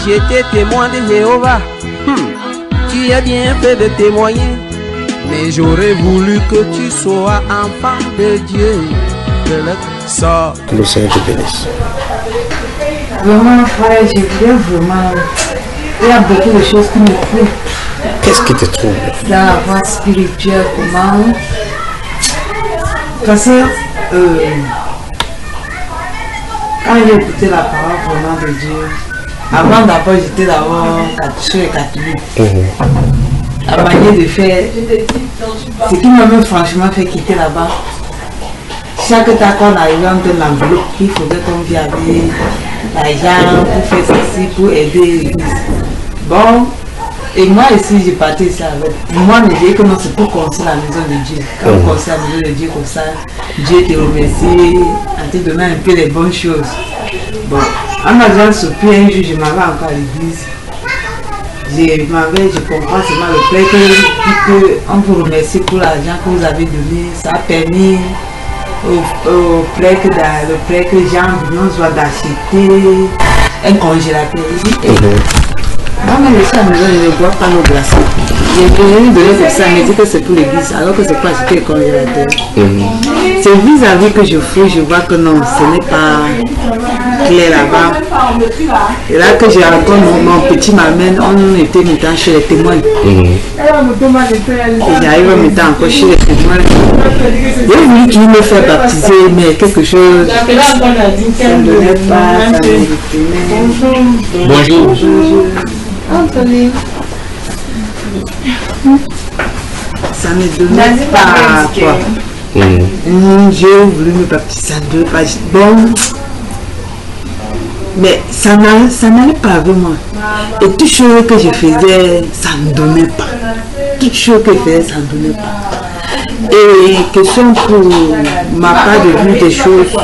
j'étais témoin de Jéhovah. Tu as bien fait de témoigner, mais j'aurais voulu que tu sois enfant de Dieu. Ça. Que le Seigneur te bénisse. Vraiment, frère, je voulais vraiment. Il y a beaucoup de choses qui me plaisent. Qu'est-ce qui te trouble? Dans la voie spirituelle, comment. Parce que quand j'ai écouté la parole vraiment de Dieu, avant d'abord, j'étais d'abord catholique. La manière de faire, ce qui m'a même franchement fait quitter là-bas. Chaque temps qu'on arrivait, on donne l'enveloppe, il faudrait qu'on vienne avec l'argent pour faire ceci, pour aider l'église. Bon, et moi ici, j'ai parti ça avec. Moi, je disais que non, c'est pour construire la maison de Dieu. Quand on construit la maison de Dieu comme ça, Dieu te remercie en te donnant un peu les bonnes choses. Bon, en arrivant sur pied, un jour, je m'avais encore à l'église. Je comprends seulement le prêtre qu'on vous remercie pour l'argent que vous avez donné. Ça a permis au prêtre Jean Binois d'acheter un congélateur. Moi, je suis à la maison, je ne bois pas l'eau glacée. Je lui donner pour ça, il me dit que c'est pour l'église, alors que c'est pas acheter le congélateur. C'est vis-à-vis que je fouille, je vois que non, ce n'est pas clair là-bas. Et là que j'ai encore mon petit m'amène, on était maintenant chez les témoins. Et j'arrive en mettant encore chez les témoins. J'ai voulu qu'il me fasse baptiser, mais quelque chose, ça ne donnait pas, ça me donnait. Bonjour. Anthony. Ça ne donnait pas quoi. J'ai voulu me baptiser en 2 pages. Bon, mais ça n'allait pas vraiment. Et toute chose que je faisais, ça ne donnait pas. Toute chose que je faisais, ça ne donnait pas. Et question pour ma part de vue des choses.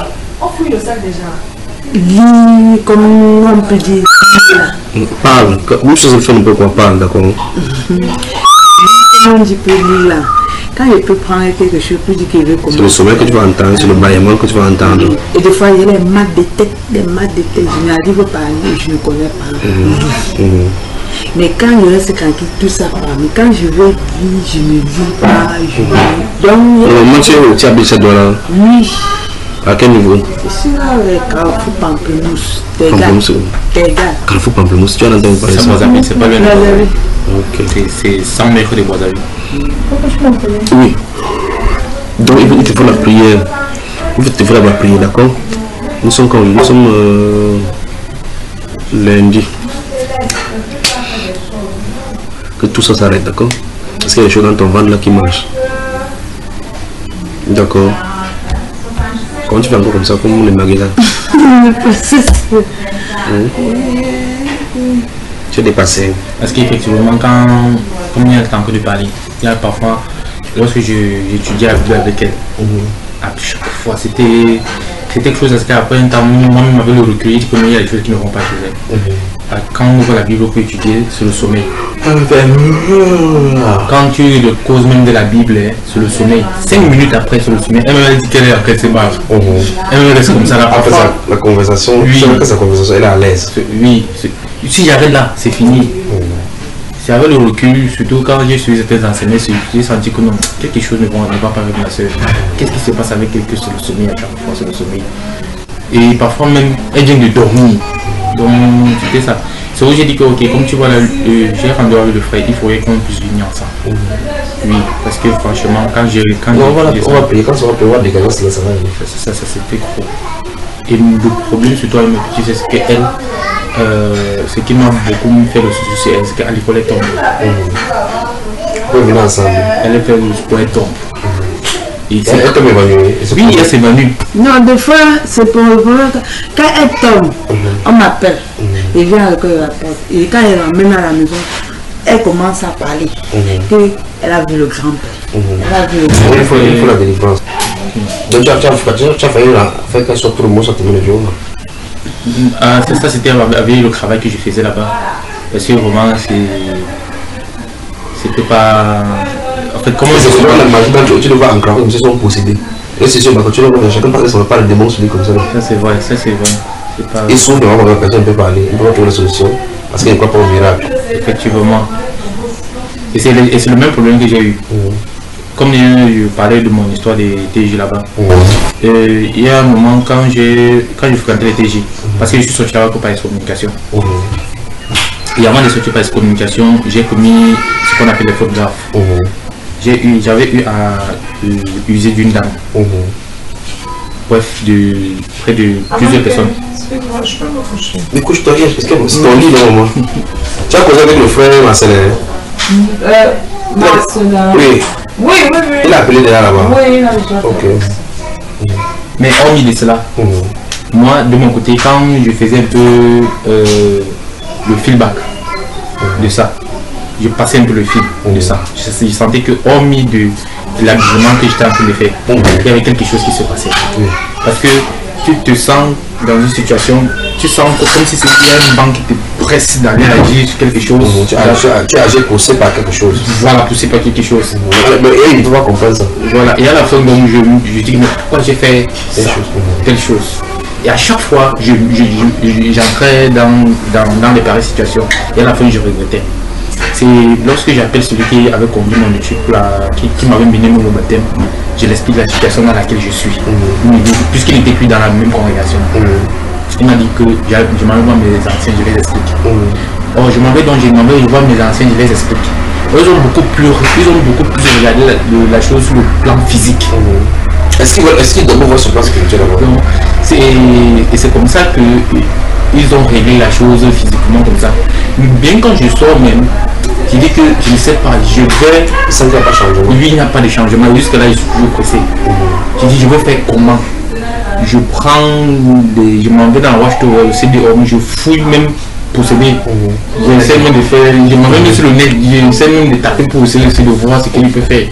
Lis, comme on peut dire. Parle, nous sommes fait un peu quoi parle, d'accord? Comment je peux lire là? Quand je peux prendre quelque chose pour dire qu'il veut commencer. C'est le sommeil que tu vas entendre, c'est le bâillement que tu vas entendre. Et des fois, il y a des maths de tête, Je n'arrive pas à lire, je ne connais pas. Mais quand je reste tranquille, tout ça part. Mais quand je veux lire, je ne lis pas. Donc, tu habites chez toi là? Oui. À quel niveau? Je suis là avec Carrefour Pamplemousse. Carrefour Pamplemousse, tu as entendu parler de ça? C'est pas bien. Ok. C'est 100 mètres de Boisavi. Oui. Donc il te faut la prière. Il te faut la prière, d'accord? Nous sommes quand? Nous sommes lundi. Que tout ça s'arrête, d'accord? Parce qu'il y a des choses dans ton ventre là qui marchent. D'accord? Comment tu fais encore comme ça, comme les magasins? Tu es dépassé. Parce qu'effectivement, comme il y a le temps que de parler, il y a parfois, lorsque j'étudiais la Bible avec elle, à chaque fois, c'était quelque chose, parce qu'après un temps, moi-même avec le recul, il y a des choses qui ne vont pas chez elle. Quand on ouvre la Bible pour étudier, c'est le sommeil. Quand tu es le cause même de la Bible, c'est le sommeil. 5 minutes après, c'est le sommeil. Elle m'a dit qu'elle est après ses barres. Elle me reste comme ça. Après la conversation, oui. Après sa conversation, elle est à l'aise. Oui. Si j'arrête là, c'est fini. C'est avec le recul, surtout quand j'ai suivi certains enseignements, j'ai senti que non, quelque chose ne va pas avec ma soeur. Qu'est-ce qui se passe avec elle que c'est le sommeil à chaque fois, c'est le sommeil. Et parfois même, elle vient de dormir. Donc, c'était ça. C'est où j'ai dit que, ok, comme tu vois, j'ai rendu avec le frère, il faudrait qu'on puisse venir ensemble. Oui, parce que franchement, quand on va payer, quand on va payer, on va dégager, ça va aller. Ça c'était trop. Et le problème sur toi, tu sais, c'est qu'elle, ce qui m'a beaucoup fait le souci, c'est qu'à l'école, elle tombe. On peut venir ensemble. Elle est fait le sport, elle tombe. Elle tombe évanouie. Oui, elle s'évanouit. Non, des fois, c'est pour le problème. Quand elle tombe, on m'appelle. Et vient avec la porte. Et quand elle ramène à la maison, elle commence à parler. Elle a vu le grand-père. Elle a vu le grand-père. Il faut la délivrance. Donc tu as failli faire qu'elle soit tout le monde soit terminé le jour. Ça c'était avec le travail que je faisais là-bas. Parce que vraiment, c'était pas... En fait, comment c'est la magie quand tu le vois encore comme si ils sont possédés. Et c'est sûr, quand tu le vois, chacun parle, ça ne va pas le démon sur lui comme ça. Ça c'est vrai, ça c'est vrai. Et souvent, on va on peut parler, on peut trouver la solution. Parce qu'il ne croit pas au miracle. Effectivement. Et c'est le même problème que j'ai eu. Comme je parlais de mon histoire des TJ là-bas. Il y a un moment quand je fréquentais les TJ, parce que je suis sorti avec par excommunication. Et avant de sortir par excommunication, j'ai commis ce qu'on appelle les fautes graves. J'avais eu à user d'une dame. Bref, près de plusieurs personnes. Mais couche-toi rien, parce que c'est ton lit là, moi. Tu as causé avec le frère Marcel. Marcelin. Oui. Oui. Il a appelé derrière là-bas. Oui, il a déjà. Ok. Mais hormis de cela, moi de mon côté, quand je faisais un peu le feedback de ça, je passais un peu le fil de ça. Je sentais que hormis de l'habillement que j'étais en train de faire, il y avait quelque chose qui se passait. Parce que tu te sens dans une situation, tu sens comme si c'était un banc qui te presse d'aller agir sur quelque chose. Tu as agi poussé par quelque chose. Voilà, poussé par quelque chose. Mais il doit comprendre ça. Voilà, et à la fin, donc, je dis, mais pourquoi j'ai fait telle chose. Et à chaque fois, j'entrais dans les pareilles situations. Et à la fin, je regrettais. C'est lorsque j'appelle celui qui avait conduit mon étude, qui m'avait mené au baptême, je l'explique la situation dans laquelle je suis. Puisqu'il n'était plus dans la même congrégation. Il m'a dit que je m'en vais voir mes anciens, je les explique. Or, je m'en vais voir mes anciens, je les explique. Ils ont beaucoup plus regardé la chose sur le plan physique. Est-ce qu'ils doivent voir sur le plan spirituel d'abord? Et c'est comme ça qu'ils ont réglé la chose physiquement comme ça. Bien quand je sors même, je dis que je ne sais pas, je vais... Ça ne va pas changer. Oui, il n'y a pas de changement, jusque là je suis toujours pressé. Je dis, je vais faire comment? Je m'en vais dans la watchtower, CD-Home, je fouille même pour CD. J'essaie même de faire, je m'en vais même sur le net, j'essaie même de taper pour essayer de voir ce qu'il peut faire.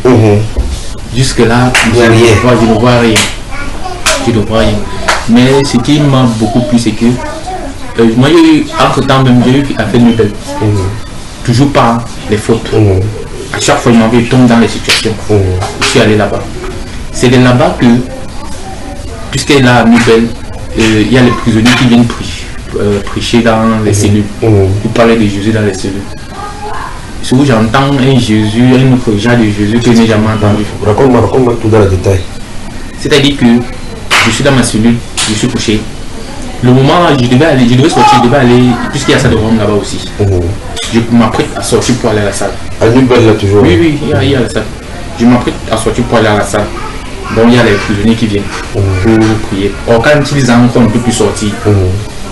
Jusque là, je ne vois rien. Mais ce qui m'a beaucoup plu, c'est que moi, entre-temps, même j'ai eu à faire une nouvelle. Toujours pas les fautes. À chaque fois, je m'en vais tomber dans les situations. Je suis allé là-bas. C'est de là-bas que, puisqu'elle a nouvelle, il y a les prisonniers qui viennent prêcher dans les cellules. Ils parlaient de Jésus dans les cellules. C'est où j'entends un Jésus, un autre genre de Jésus que je n'ai jamais entendu. Raconte-moi tout dans le détail. C'est-à-dire que je suis dans ma cellule, je suis couché. Le moment là, je devais sortir, je devais aller, puisqu'il y a ça de Rome là-bas aussi. Je m'apprête à sortir pour aller à la salle. À Nubel là toujours? Oui, il y a la salle. Je m'apprête à sortir pour aller à la salle. Bon, il y a les prisonniers qui viennent pour prier. Or, quand ils entrent, on ne peut plus sortir.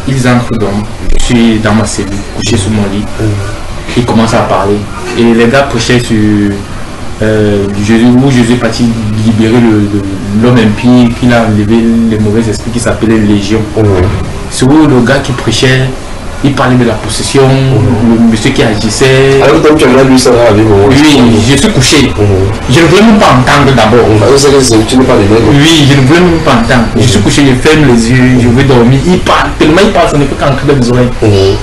Ils entrent donc, je suis dans ma cellule, couché sur mon lit. Ils commencent à parler. Et les gars prêchaient sur Jésus, où Jésus est parti libérer l'homme impie, qu'il a enlevé les mauvais esprits qui s'appelaient Légion. C'est où le gars qui prêchait, il parlait de la possession, le monsieur qui agissait. Alors, comme tu as vu ça là, oui, je suis couché. Je ne voulais même pas entendre d'abord. Tu n'es pas les nègres. Oui, je ne voulais même pas entendre. Je suis couché, je ferme les yeux, je vais dormir. Il parle, tellement il parle, ça ne peut qu'entrer dans mes oreilles.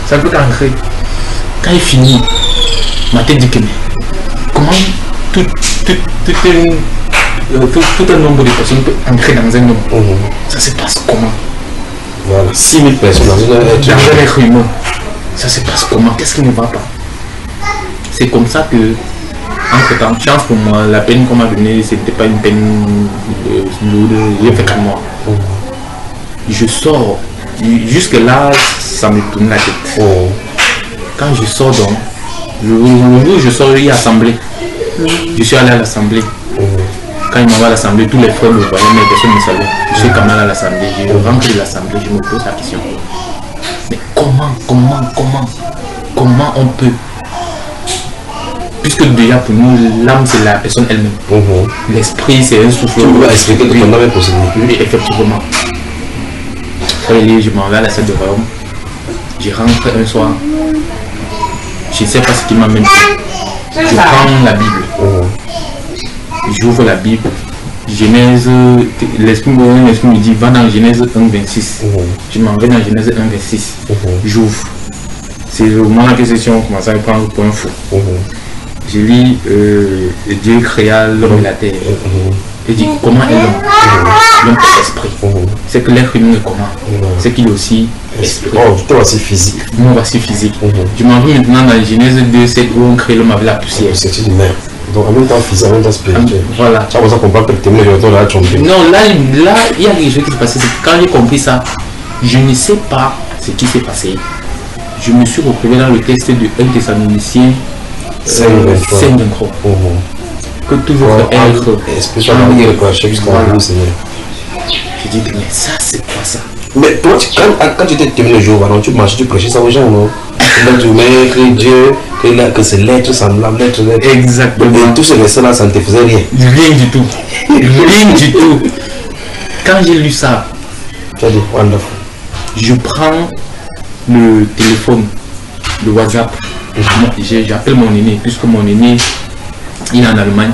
Ça ne peut qu'entrer. Quand il finit, ma tête dit que comment tout un nombre de personnes peut entrer dans un homme. Ça se passe comment? Voilà, 6000 personnes dans un être humain. Ça se passe comment? Qu'est-ce qui ne va pas? C'est comme ça que, entre temps, chance pour moi, la peine qu'on m'a donnée, ce n'était pas une peine lourde, j'ai fait 4 mois. Je sors, jusque là, ça me tourne la tête. Quand je sors donc, le jour où je sors, il y a assemblée. Je suis allé à l'assemblée. Quand il m'en va à l'assemblée, tous les frères me voyaient, mais personne ne savait. Je suis quand même à l'assemblée. Je rentre de l'assemblée, je me pose la question. Mais comment on peut? Puisque déjà pour nous, l'âme c'est la personne elle-même. L'esprit c'est un souffle. Tu peux expliquer que ton âme est possédée. Oui, effectivement. Je m'en vais à la salle de royaume. Je rentre un soir. Je ne sais pas ce qui m'amène. Je prends la Bible. J'ouvre la Bible. Genèse, l'esprit me dit va dans Genèse 1:26. Je m'en vais dans Genèse 1:26. J'ouvre. C'est le moment là que ces gens commencent à me prendre pour un fou. Je lis Dieu créa l'homme et la terre. Et dit comment est l'homme? L'homme est esprit. C'est que l'être humain est comment? C'est qu'il est aussi esprit. Toi aussi physique. Moi aussi physique. Je m'en vais maintenant dans la Genèse 2, où on crée l'homme avec la poussière. C'est une merde. Donc en même temps physique, en même temps spirituel. Voilà. Ça qu'on parle perfectement, là, non, là, il y a quelque chose qui s'est passé. Quand j'ai compris ça, je ne sais pas ce qui s'est passé. Je me suis retrouvé dans le texte de 1 Thessaloniciens 5:23. Que toujours être spécialement jusqu'à Seigneur. Je dis mais ça c'est quoi ça? Mais toi quand tu t'es terminé le jour, alors tu marches, tu prêchais ça aux gens, non? Là tu mets que Dieu, que c'est l'être semblable, l'être. Exactement. Et tout ce verset là, ça ne te faisait rien. Rien du tout. Rien du tout. Quand j'ai lu ça, tu as dit wonderful. Je prends le téléphone, le WhatsApp. J'appelle mon aîné, puisque mon aîné il est en Allemagne.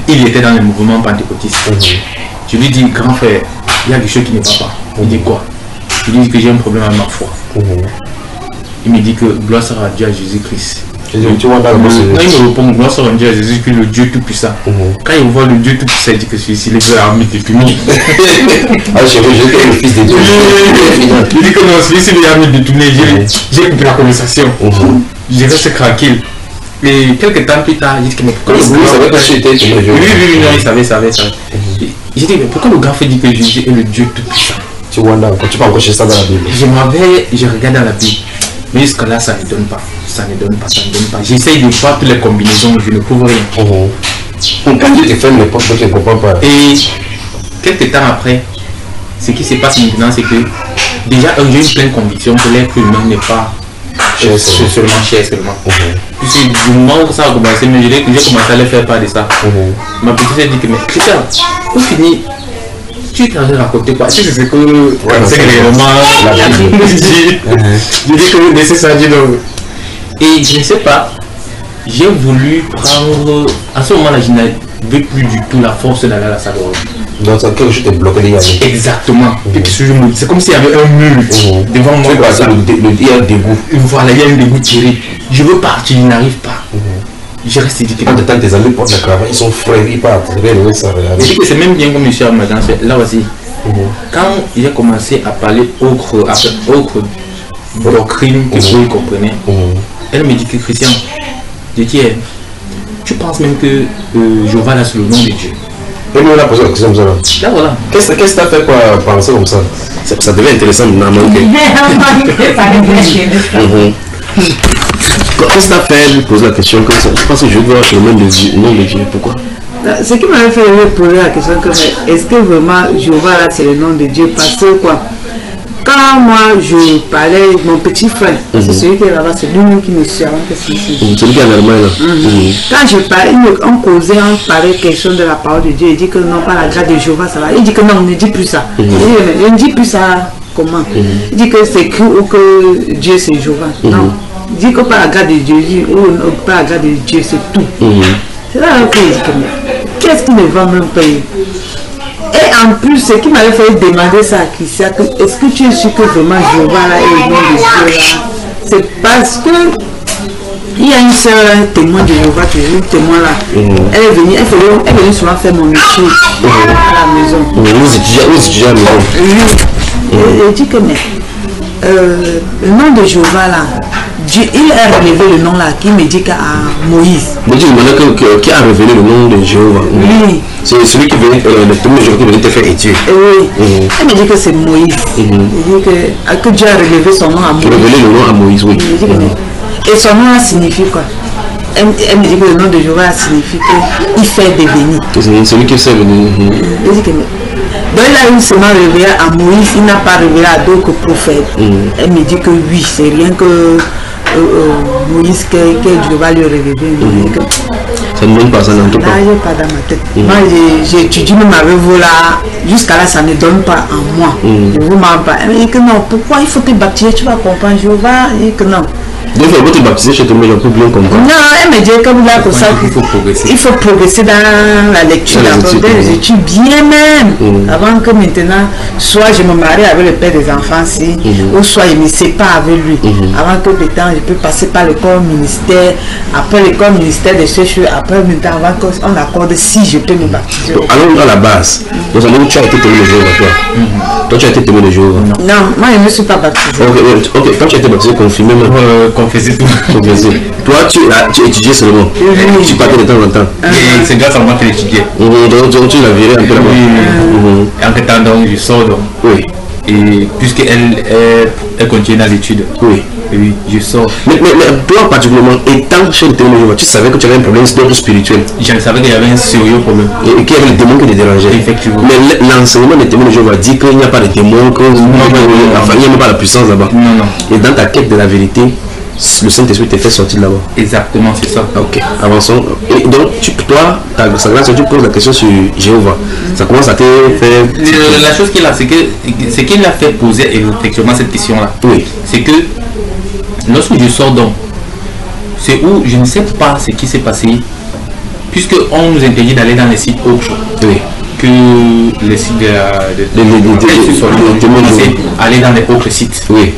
Il était dans le mouvement pentecôtiste. Je lui dis, grand frère, il y a quelque chose qui ne va pas. Il dit quoi? Je lui dis que j'ai un problème avec ma foi. Il me dit que gloire sera à Dieu, à Jésus-Christ. Tu vois dans non, il me répond, gloire sera à Dieu, à Jésus-Christ, le Dieu tout-puissant. Quand il voit le Dieu tout-puissant, il dit que celui-ci est le armée de punir. Ah, je veux le fils de Dieu. Il dit que non, celui-ci est l'armée de punir. J'ai coupé la conversation. Je reste tranquille. Et quelques temps plus tard, il dit que mais pourquoi il savait que j'étais oui, non, il savait. J'ai dit mais pourquoi le grand fait dit que Jésus est le Dieu tout-puissant? Tu vois là, quand tu peux encore ça dans la Bible. Je regarde dans la Bible. Mais jusqu'à là, ça ne donne pas. Ça ne donne pas. J'essaye de voir toutes les combinaisons, je ne trouve rien. Quand Dieu te fait une porte, tu ne comprends pas. Et quelques temps après, ce qui se passe maintenant, c'est que déjà, j'ai une pleine conviction que l'être humain n'est pas seulement cher seulement. Puisque du moment où ça a commencé, mais j'ai commencé à aller faire part de ça. Ma petite s'est dit que mais Christian, au fini, tu es en train de raconter quoi? C'est ce que c'est réellement la vie. Je dis que laissez ça dire donc. Et je ne sais pas, j'ai voulu prendre. À ce moment-là, je n'avais plus du tout la force d'aller à la salle. Donc ça quelque chose te bloqué déjà. Exactement. C'est comme s'il y avait un mur devant moi. Il y a un dégoût. Voilà, il y a un dégoût tiré. Je veux partir, je n'arrive pas. Je reste éduqué. Quand tes amis portent la cravate, ils sont frères, ils partent. Je dis que c'est même bien comme monsieur Amadan, là aussi. Quand il a commencé à parler autre doctrine que vous comprenez, elle me dit que Christian, je dis, tu penses même que Jéhovah là c'est le nom de Dieu? Et nous on a posé la question comme ça là. Là voilà. Qu'est-ce que t'as fait pour penser comme ça? Ça devient intéressant maintenant. Qu'est-ce que t'as fait lui poser la question comme ça? Je pense que je veux voir le nom de Dieu. Pourquoi? Ce qui m'avait fait poser la question, est-ce que vraiment Jéhovah là c'est le nom de Dieu? Parce que quoi, quand moi je parlais, mon petit frère, c'est celui qui est là-bas, c'est lui qui me suit avant que c'est ici. Celui qui est en Allemagne là. Quand je parlais, on causait, on parlait question de la parole de Dieu, il dit que non, pas la grâce de Jéhovah, ça va. Il dit que non, ne dis plus ça. Il dit, je ne dis plus ça, comment? Il dit que c'est écrit ou que Dieu c'est Jéhovah. Non. Il dit que pas la grâce de Dieu, ou pas la grâce de Dieu, c'est tout. C'est là que je dis que qu'est-ce qui me va me payer? Et en plus, ce qui m'avait fait demander ça à Christian, est-ce que tu es sûr que vraiment Jéhovah là est le nom de Dieu là? C'est parce que il y a une soeur témoin de Jéhovah, une témoin là. Elle est venue souvent faire mon étude à la maison. Vous étudiez à la maison. Oui. Elle dit que mais le nom de Jéhovah là, Dieu, il a révélé le nom là, qui me dit qu'à Moïse. Mais tu demandes qui a révélé le nom de Jéhovah? Oui. C'est celui qui venait, le premier jour qui venait te faire étudier. Oui. Elle me dit que c'est Moïse. Elle dit que Dieu a révélé son nom à Moïse. Révélé le nom à Moïse, oui. Et son nom là signifie quoi? Elle me dit que le nom de Jéhovah signifie qu'il fait des bénis. C'est celui qui fait bénir. Elle dit que donc il a seulement révélé à Moïse, il n'a pas révélé à d'autres prophètes. Elle me dit que oui, c'est rien que Moïse que Dieu va lui révéler. Ça ne donne pas ça dans tout cas. Là, je pas dans ma tête. Moi, j'ai étudié même avec vous là. Jusqu'à là, ça ne donne pas en moi. Je vous mens pas. Elle me dit que non, pourquoi il faut te baptiser? Tu vas comprendre Jéhovah. Elle dit que non. Donc, il faut te baptiser chez toi, mais on peut bien comprendre. Non, elle me dit comme là, pour ça, il faut progresser dans la lecture, les études bien même, avant que maintenant, soit je me marie avec le père des enfants, ou soit je ne me sépare avec lui, avant que maintenant je peux passer par le corps ministère, après le corps ministère des chercheurs, après maintenant, avant qu'on accorde si je peux me baptiser. Alors, à la base, tu as été témoin de Jéhovah, toi. Toi, tu as été témoin de Jéhovah. Non, moi, je ne me suis pas baptisé. Ok, quand tu as été baptisé, confirmé, Confesser tout. Toi, tu étudiais seulement. Tu partais de temps en temps. Et c'est grâce à moi que j'étudiais. Donc, tu l'as viré un peu là-bas. En temps, donc, je sors donc. Oui. Et puisqu'elle continue dans l'étude. Oui. Oui, je sors. Mais toi, particulièrement, étant chez le témoin de Jéhovah, tu savais que tu avais un problème d'ordre spirituel. Je savais qu'il y avait un sérieux problème. Et qu'il y avait le démon qui te dérangeait. Effectivement. Mais l'enseignement des témoins de Jéhovah dit qu'il n'y a pas de démon, enfin, il n'y a même pas la puissance là-bas. Non. Et dans ta quête de la vérité, le Saint-Esprit te fait sortir là-bas. Exactement, c'est ça. Ok, avançons. Et donc, toi, sa grâce, tu poses la question sur Jéhovah. Ça commence à te faire... La chose qu'il a, c'est qu'il a fait poser effectivement cette question-là. Oui. C'est que lorsque je sors donc, c'est où je ne sais pas ce qui s'est passé, puisqu'on nous interdit d'aller dans les sites autres. Oui. Que les sites de aller dans les autres sites. Oui.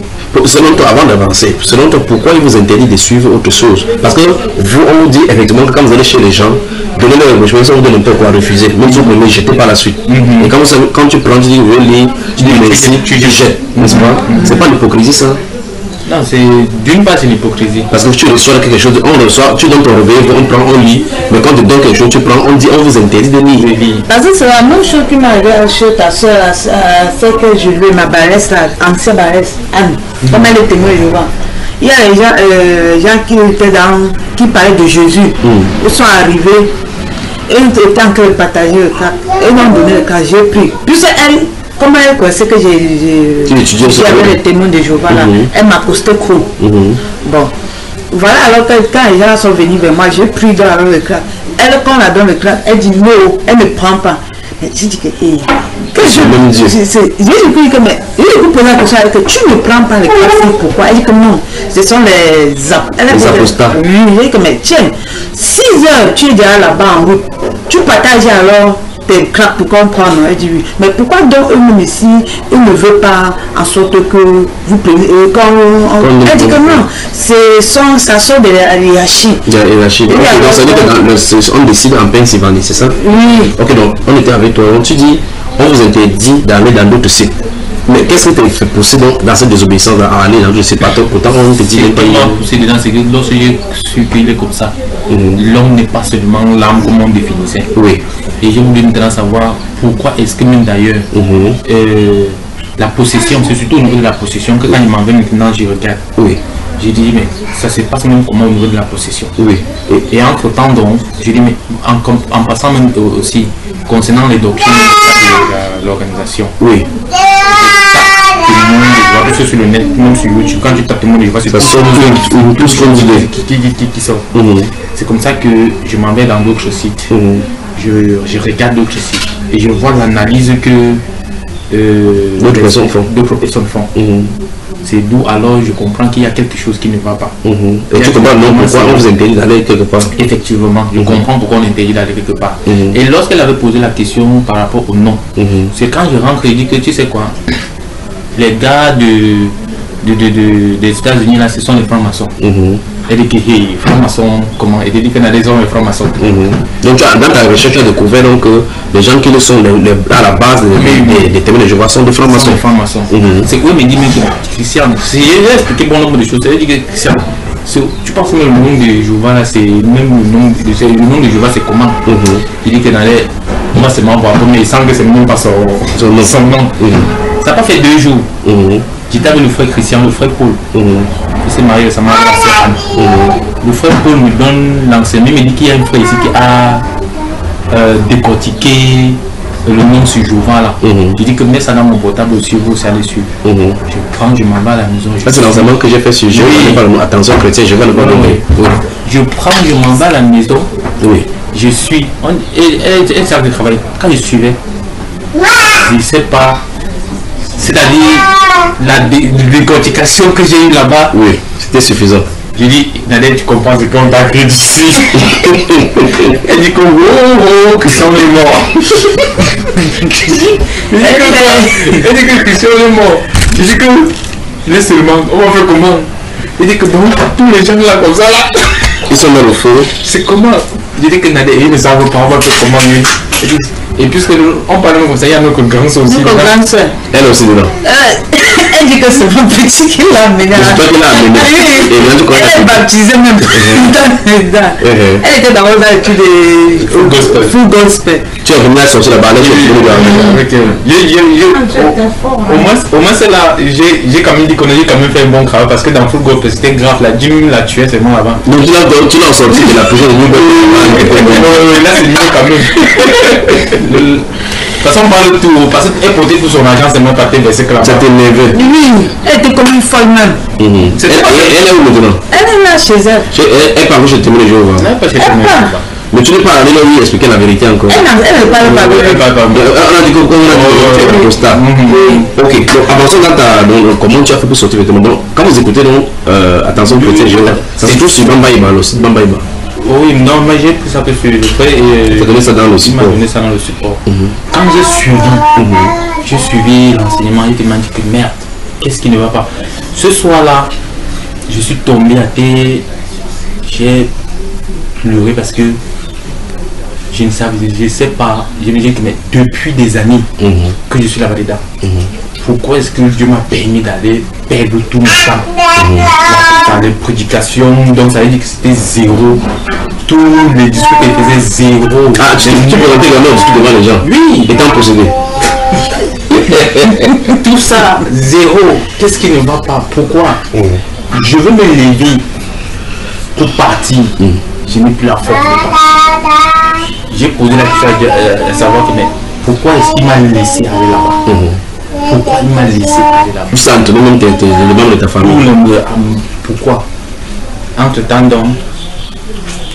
Selon toi, avant d'avancer, selon toi, pourquoi il vous interdit de suivre autre chose? Parce que vous, on vous dit effectivement que quand vous allez chez les gens, donnez leur émotion, ça vous donne n'importe quoi refuser. Même si vous prenez, jetez par la suite. Et quand tu prends, tu dis, je lis, tu dis merci, tu jettes. N'est-ce pas? C'est pas l'hypocrisie ça? Non, c'est d'une part c'est l'hypocrisie. Parce que tu reçois quelque chose, on reçoit, tu donnes ton réveil, on prend, on lit, mais quand tu donnes quelque chose, tu prends, on dit, on vous interdit de lire. Parce que c'est la même chose qui m'est arrivée chez ta soeur, celle que je veux, ma barresse, ancienne barresse, Anne, comme elle est témoin de Jéhovah. Il y a les gens qui étaient qui parlaient de Jésus, ils sont arrivés, et ils étaient en train de partager le cas, et ils m'ont donné le cas, j'ai pris. Puis c'est elle. Comme elle connaissait que j'avais les témoins de Jéhovah là, elle m'a posté trop. Bon, voilà, alors que quand les gens sont venus vers moi, j'ai pris dans le crack. Elle, quand on la donne le crack, elle dit non, elle ne prend pas. J'ai dit que, j'ai pris que, mais, je lui pose la question, que tu ne prends pas le crack, pourquoi? Elle dit que non, ce sont les apostats. Oui, j'ai dit que, mais tiens, 6 heures, tu es déjà là-bas en route, tu partages alors tes craques pour comprendre. Elle dit oui. Mais pourquoi donc eux-mêmes ici, ils ne veulent pas en sorte que vous preniez. Elle dit que non, ça sort de la hiérarchie. De la hiérarchie. Donc ça veut dire qu'on décide en Pennsylvanie, c'est ça? Oui. Ok, donc on était avec toi. Tu dis, on vous interdit d'aller dans d'autres sites. Mais qu'est-ce qui t'a fait pousser donc dans cette désobéissance à aller dans d'autres sites? Pourtant on te dit pas pousser dedans, c'est que lorsque j'ai su qu'il est comme ça, l'homme n'est pas seulement l'âme comme on définissait. Oui. Et j'ai voulu maintenant savoir pourquoi est-ce que même d'ailleurs la possession, c'est surtout au niveau de la possession que quand il m'en vient maintenant je regarde. Oui. J'ai dit mais ça se passe même comment au niveau de la possession. Oui. Et entre temps donc, j'ai dit mais en passant même aussi concernant les doctrines de l'organisation. Oui. Parce que sur le net, même sur YouTube, quand tu tapes le mot de Jéhovah, c'est tout ce qu'on dit qui sort. C'est comme ça que je m'en vais dans d'autres sites. Je regarde d'autres sites et je vois l'analyse que d'autres personnes font. C'est d'où alors je comprends qu'il y a quelque chose qui ne va pas. Et tu comprends non pourquoi on vous interdit d'aller quelque part. Effectivement, je comprends pourquoi on interdit d'aller quelque part. Et lorsqu'elle avait posé la question par rapport au nom, c'est quand je rentre et dit que tu sais quoi, les gars des États-Unis là, ce sont les francs-maçons. Elle dit que hey, francs-maçons, comment? Elle dit qu'il y a des hommes et francs-maçons. Donc dans ta recherche, tu as découvert donc, que les gens qui sont à la base des témoins de Jéhovah sont des francs-maçons. C'est quoi me dit, mais Christian, j'ai expliqué bon nombre de choses. Elle dit que Christian, tu penses que le nom de Jéhovah là, c'est même le nom de Jéhovah, c'est comment? Il dit que dans les. Moi c'est mon voix, mais il semble que c'est même pas son nom. Ça n'a pas fait 2 jours. J'étais avec le frère Christian, le frère Paul. Il s'est marié récemment avec la sœur Anne. Le frère Paul me donne l'enseignement, il me dit qu'il y a un frère ici qui a décortiqué le nom sur Jéhovah là. Je dis que mets ça dans mon portable aussi, vous allez suivre. Je prends, je m'en vais à la maison. C'est l'enseignement que j'ai fait sur Jéhovah. Attention chrétien, je vais le voir. Je prends, je m'en vais à la maison. Je suis. Elle sert de travail. Quand je suivais, je ne sais pas. C'est-à-dire la décortication que j'ai eue là-bas. Oui, c'était suffisant. J'ai dit, Nadège, tu comprends ce qu'on t'a créé d'ici. Elle dit que oh, Christian est mort. Elle dit que Christian est mort. Je dis que, laisse seulement, on va faire comment? Elle dit que bon, tous les gens là comme ça là. Ils sont dans le feu. C'est comment? Je dis que Nadège, ils ne savent pas, on va faire comment lui. Et puisque on parle comme ça, il y a notre grande soeur aussi. Notre grande soeur. Elle aussi dedans. Elle dit que c'est mon petit qui l'a amené. C'est toi qui l'as amené. Elle est baptisée même. Elle était d'abord dans l'étude de Full Gospel. Tu es venu à sortir là-bas, là, avec elle. Au moins c'est là, j'ai quand même dit qu'on a quand même fait un bon travail parce que dans Full Gospel c'était grave, la Jim l'a tué seulement là-bas. Donc tu l'as sorti de la prison de New York. Là c'est mieux quand même. De toute façon, on parle de tout, parce qu'elle portait tout son argent, c'est moi parti verser que là-bas. C'était nerveux. Oui, elle était comme une folle même. Elle est où maintenant? Elle est là chez elle. Elle parle chez témoin de Jéhovah. Elle pas chez témoin de Jéhovah. Mais tu n'es pas allé là où expliquer la vérité encore. Elle ne parle pas. On a dit qu'on a dit constat. Ok, donc avançons dans comment tu as fait pour sortir vêtements. Donc quand vous écoutez, donc, attention, chrétien Jéhovah, ça se trouve sur Bambaïba, le site Bambaïba. Oui, non, mais j'ai pris ça peu sur le prêt et tu as donné ça dans le support. Il m'a donné ça dans le support. Quand j'ai suivi l'enseignement, il m'a dit que merde, qu'est-ce qui ne va pas? Ce soir-là, je suis tombé à terre, j'ai pleuré parce que je ne sais pas, je me dis que mais depuis des années que je suis là-bas. Pourquoi est-ce que Dieu m'a permis d'aller perdre tout mon temps dans les prédications? Donc ça veut dire que c'était zéro. Tous les discours qu'elle faisait zéro. Ah, tu présentais également le discours devant les gens? Oui. Étant possédé. Tout ça, zéro. Qu'est-ce qui ne va pas? Pourquoi? Je veux me lever pour partir. Je n'ai plus la force de partir. J'ai posé la question à savoir que mais pourquoi est-ce qu'il m'a laissé aller là-bas? Pourquoi il m'a laissé aller là-bas? Tout ça, tu même les membres de ta famille. Pourquoi? Entre-temps, donc,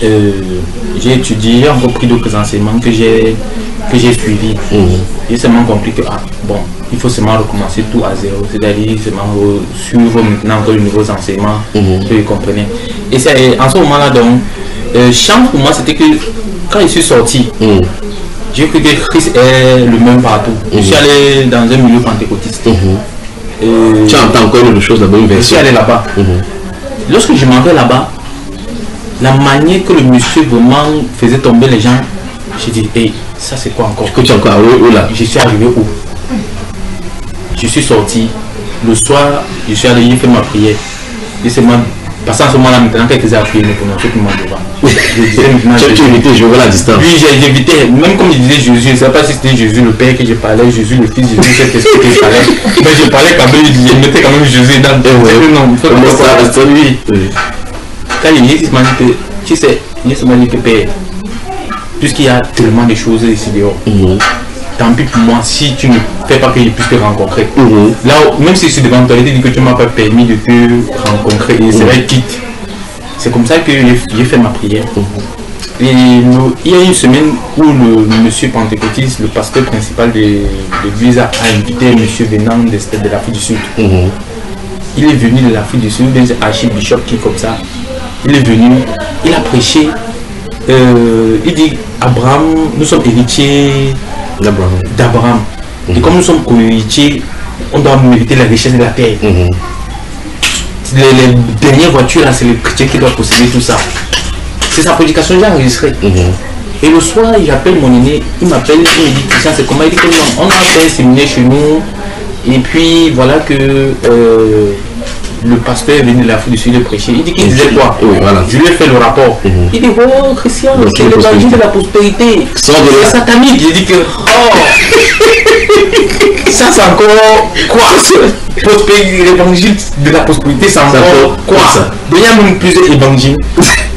j'ai étudié, j'ai encore pris d'autres enseignements que j'ai suivis. J'ai seulement compris que, bon, il faut seulement recommencer tout à zéro. C'est-à-dire seulement suivre maintenant encore de nouveaux enseignements, que je comprenais. Et c'est en ce moment-là, donc, chance pour moi, c'était que quand je suis sorti, j'ai cru que Christ est le même partout. Je suis allé dans un milieu pentecôtiste. Tu entends encore une chose là-bas, une version. Je suis allé là-bas. Lorsque je m'en vais là-bas, la manière que le monsieur vraiment faisait tomber les gens, j'ai dit, hey, ça c'est quoi encore? Que tu es encore où là? Je suis arrivé où? Je suis sorti. Le soir, je suis allé faire ma prière. Et c'est moi. Parce qu'en ce moment-là, maintenant, quelques heures après, pour tout le monde devant. Tu évitais Jéhovah à la distance. Oui, j'ai évité. Même comme je disais Jésus, je ne sais pas si c'était Jésus le Père que je parlais, Jésus le Fils, Jésus cet esprit que je parlais. Mais je parlais quand même, je mettais quand même Jésus dans le nom. Il faut que oui. Quand il m'a dit que, tu sais, il m'a dit que Père, puisqu'il y a tellement de choses ici dehors, tant pis pour moi si tu ne fais pas que je puisse te rencontrer. Là, même si je suis devant toi, il te dit que tu ne m'as pas permis de te rencontrer et c'est vrai quitte. C'est comme ça que j'ai fait ma prière. Et il y a une semaine où le monsieur pentecôtiste, le pasteur principal de l'église, a invité un monsieur venant de l'Afrique du Sud. Il est venu de l'Afrique du Sud, un archibishop qui est comme ça. Il est venu, il a prêché. Il dit, Abraham, nous sommes héritiers d'Abraham. Et comme nous sommes co-héritiers, on doit mériter la richesse de la terre. Les dernières voitures, c'est le chrétien qui doit posséder tout ça. C'est sa prédication, j'ai enregistré. Et le soir, j'appelle mon aîné, il m'appelle, il me dit, Christian, c'est comment? Il dit que non, on a fait un séminaire chez nous. Et puis voilà que le pasteur est venu de l'Afrique du Sud de prêcher. Il dit qu'il disait quoi? Je lui ai fait le rapport. Il dit, oh Christian, c'est l'évangile de la prospérité. C'est satanique. J'ai dit que, ça c'est encore quoi? L'évangile de la prospérité, c'est encore quoi? Il y a même plusieurs évangiles.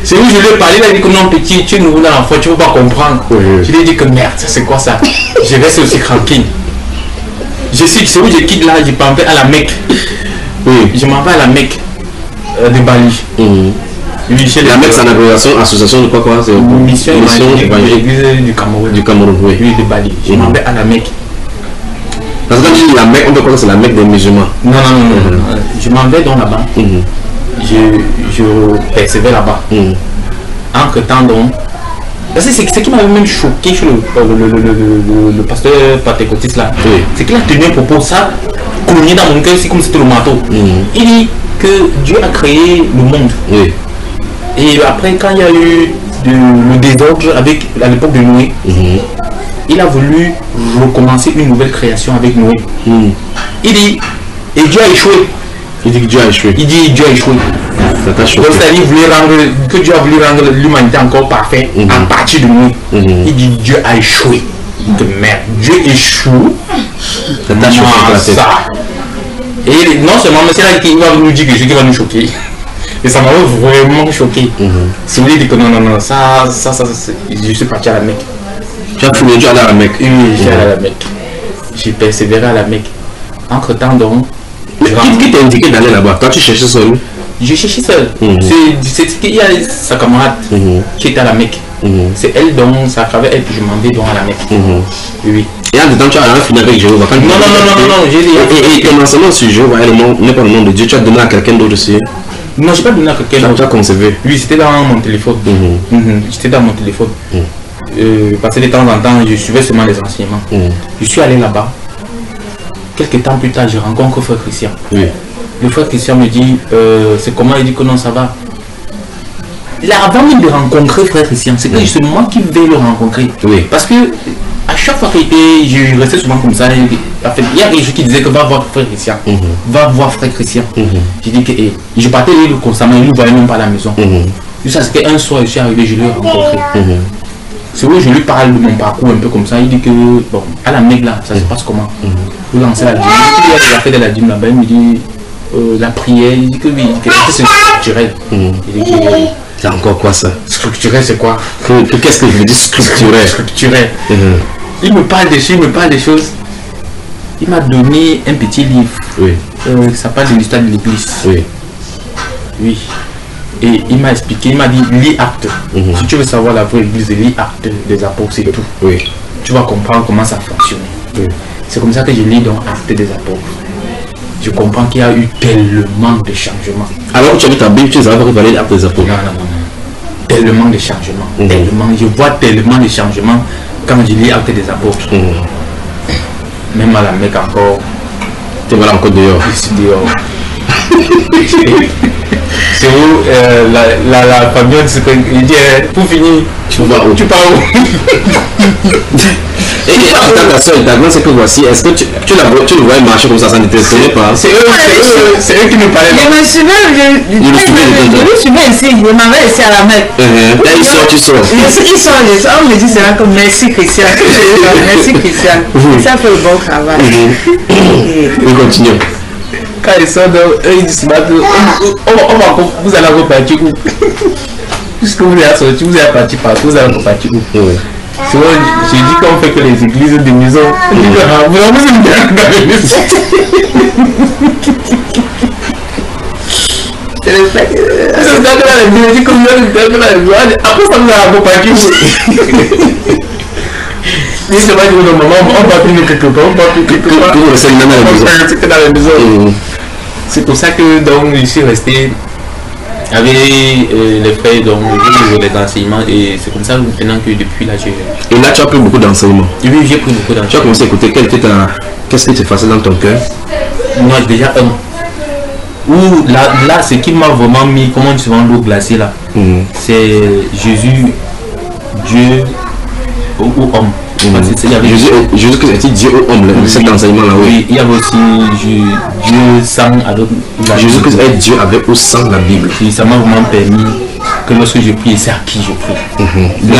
C'est où je lui ai parlé, il a dit que non petit, tu es nouveau dans la foi, tu ne peux pas comprendre. Je lui ai dit que merde, c'est quoi ça? Je reste aussi tranquille. C'est où je quitte là, je m'en vais à la Mecque. Je m'en vais à la Mecque de Bali. La Mecque, c'est une association de quoi? C'est une mission évangélique du Cameroun. Du Cameroun, oui. De Bali. Je m'en vais à la Mecque. Parce que quand tu dis la Mecque, on peut croire que c'est la Mecque des musulmans. Non. Je m'en vais donc là-bas. je persévère là-bas. Entre temps, donc, c'est ce qui m'avait même choqué chez le pasteur pentecôtiste là. C'est qu'il a tenu un propos, ça cogné dans mon cœur, c'est comme si c'était le marteau. Il dit que Dieu a créé le monde. Et après, quand il y a eu le désordre à l'époque de Noé, il a voulu recommencer une nouvelle création avec Noé. Il dit, et Dieu a échoué. Il dit que Dieu a échoué. Il dit Dieu a échoué. Donc c'est-à-dire que Dieu a voulu rendre l'humanité encore parfaite à partir de Noé. Il dit Dieu a échoué. De merde, Dieu échoue. Ça t'a choqué la tête. Et non seulement, mais c'est là qu'il va nous dire quelque chose qui va nous choquer. Et ça m'a vraiment choqué. Si vous dites que non, ça, je suis parti à la Mecque. Tu as foulé Dieu à la Mecque. Oui, j'ai allé à la Mecque. J'ai persévéré à la Mecque. Entre temps, donc. Qui t'a indiqué d'aller là-bas? Quand tu cherchais seul? Je cherchais seul. C'est qu'il y a sa camarade qui était à la Mecque. C'est elle, donc, c'est à travers elle que je m'en vais donc à la Mecque. Oui. Et en dedans, tu as rien fini avec Jéhovah. Non, j'ai dit. Et ton enseignement sur Jéhovah n'est pas le nom de Dieu, tu as donné à quelqu'un d'autre aussi? Non, je n'ai pas donné à quelqu'un d'autre. Tu as conservé? Oui, c'était dans mon téléphone. C'était dans mon téléphone. Parce que de temps en temps, je suivais seulement les enseignements. Je suis allé là-bas. Quelques temps plus tard, je rencontre frère Christian. Le frère Christian me dit, c'est comment? Il dit que non, ça va. Là, avant même de rencontrer frère Christian, c'est que c'est moi qui vais le rencontrer. Parce que à chaque fois qu'il était, je restais souvent comme ça. Il y a des gens qui disaient que va voir frère Christian. Va voir frère Christian. J'ai dit que je partais lui constamment, il ne voyait même pas à la maison. Jusqu'à ce qu'un soir, je suis arrivé, je l'ai rencontré. C'est où je lui parle de mon parcours un peu comme ça. Il dit que, bon, à la Mecque là, ça se passe comment? Vous lancez la dîme. Il y a déjà fait de la dîme là-bas. Il me dit la prière. Il dit que oui, c'est structurel. Il dit que c'est encore quoi ça? Structurel, c'est quoi? Qu'est-ce que je veux dire structurel? Structurel. Il me parle des choses, Il m'a donné un petit livre. Ça parle de l'histoire de l'église. Oui. Et il m'a expliqué, il m'a dit, lis Actes. Si tu veux savoir la vraie église, lis Actes des apôtres, c'est tout. Tu vas comprendre comment ça fonctionne. C'est comme ça que je lis dans Actes des apôtres. Je comprends qu'il y a eu tellement de changements. Alors tu as vu ta Bible, tu ne savais pas qu'il fallait Actes des apôtres? Non. Tellement de changements. Tellement. Je vois tellement de changements quand je lis Actes des apôtres. Même à la Mecque encore. Tu vas encore dehors. C'est où la famille il dit pour finir, tu pars où? Et ta soeur, ta grande, c'est que voici, est-ce que tu le voyais marcher comme ça ne t'étonnait pas? C'est eux qui nous parlaient. Je me souviens ici, je m'avais laissé à la Mecque. Là il sort, tu sors. Il sort, on me dit c'est là comme merci Christian. Merci Christian. Ça fait le bon travail. Oui, continuons. Quand ils sont eux ils disent vous allez repartir où? Puisque vous avez sorti, vous avez parti partout, vous allez repartir où? J'ai dit qu'on fait que les églises de maison. Vous avez bien dans les maisons. Après ça vous allez repartir où? C'est pas que maman, on va finir quelque part, on va finir quelque part. Dans la maison. C'est pour ça que donc je suis resté avec les frères, donc les enseignements, et c'est comme ça maintenant que depuis là j'ai. Et là tu as pris beaucoup d'enseignements. Oui, j'ai pris beaucoup d'enseignements. Tu as commencé à écouter, qu'est-ce qui te faisait dans ton cœur? Moi déjà où là ce qui m'a vraiment mis, comment tu vends l'eau glacée là, c'est Jésus, Dieu ou homme. Jésus que c'est Dieu ou homme, cet enseignement là. Oui, il y avait aussi Dieu sans avec la Jésus que c'est Dieu avec ou sans la Bible. Et ça m'a vraiment permis que lorsque je prie, c'est à qui je prie. Oui,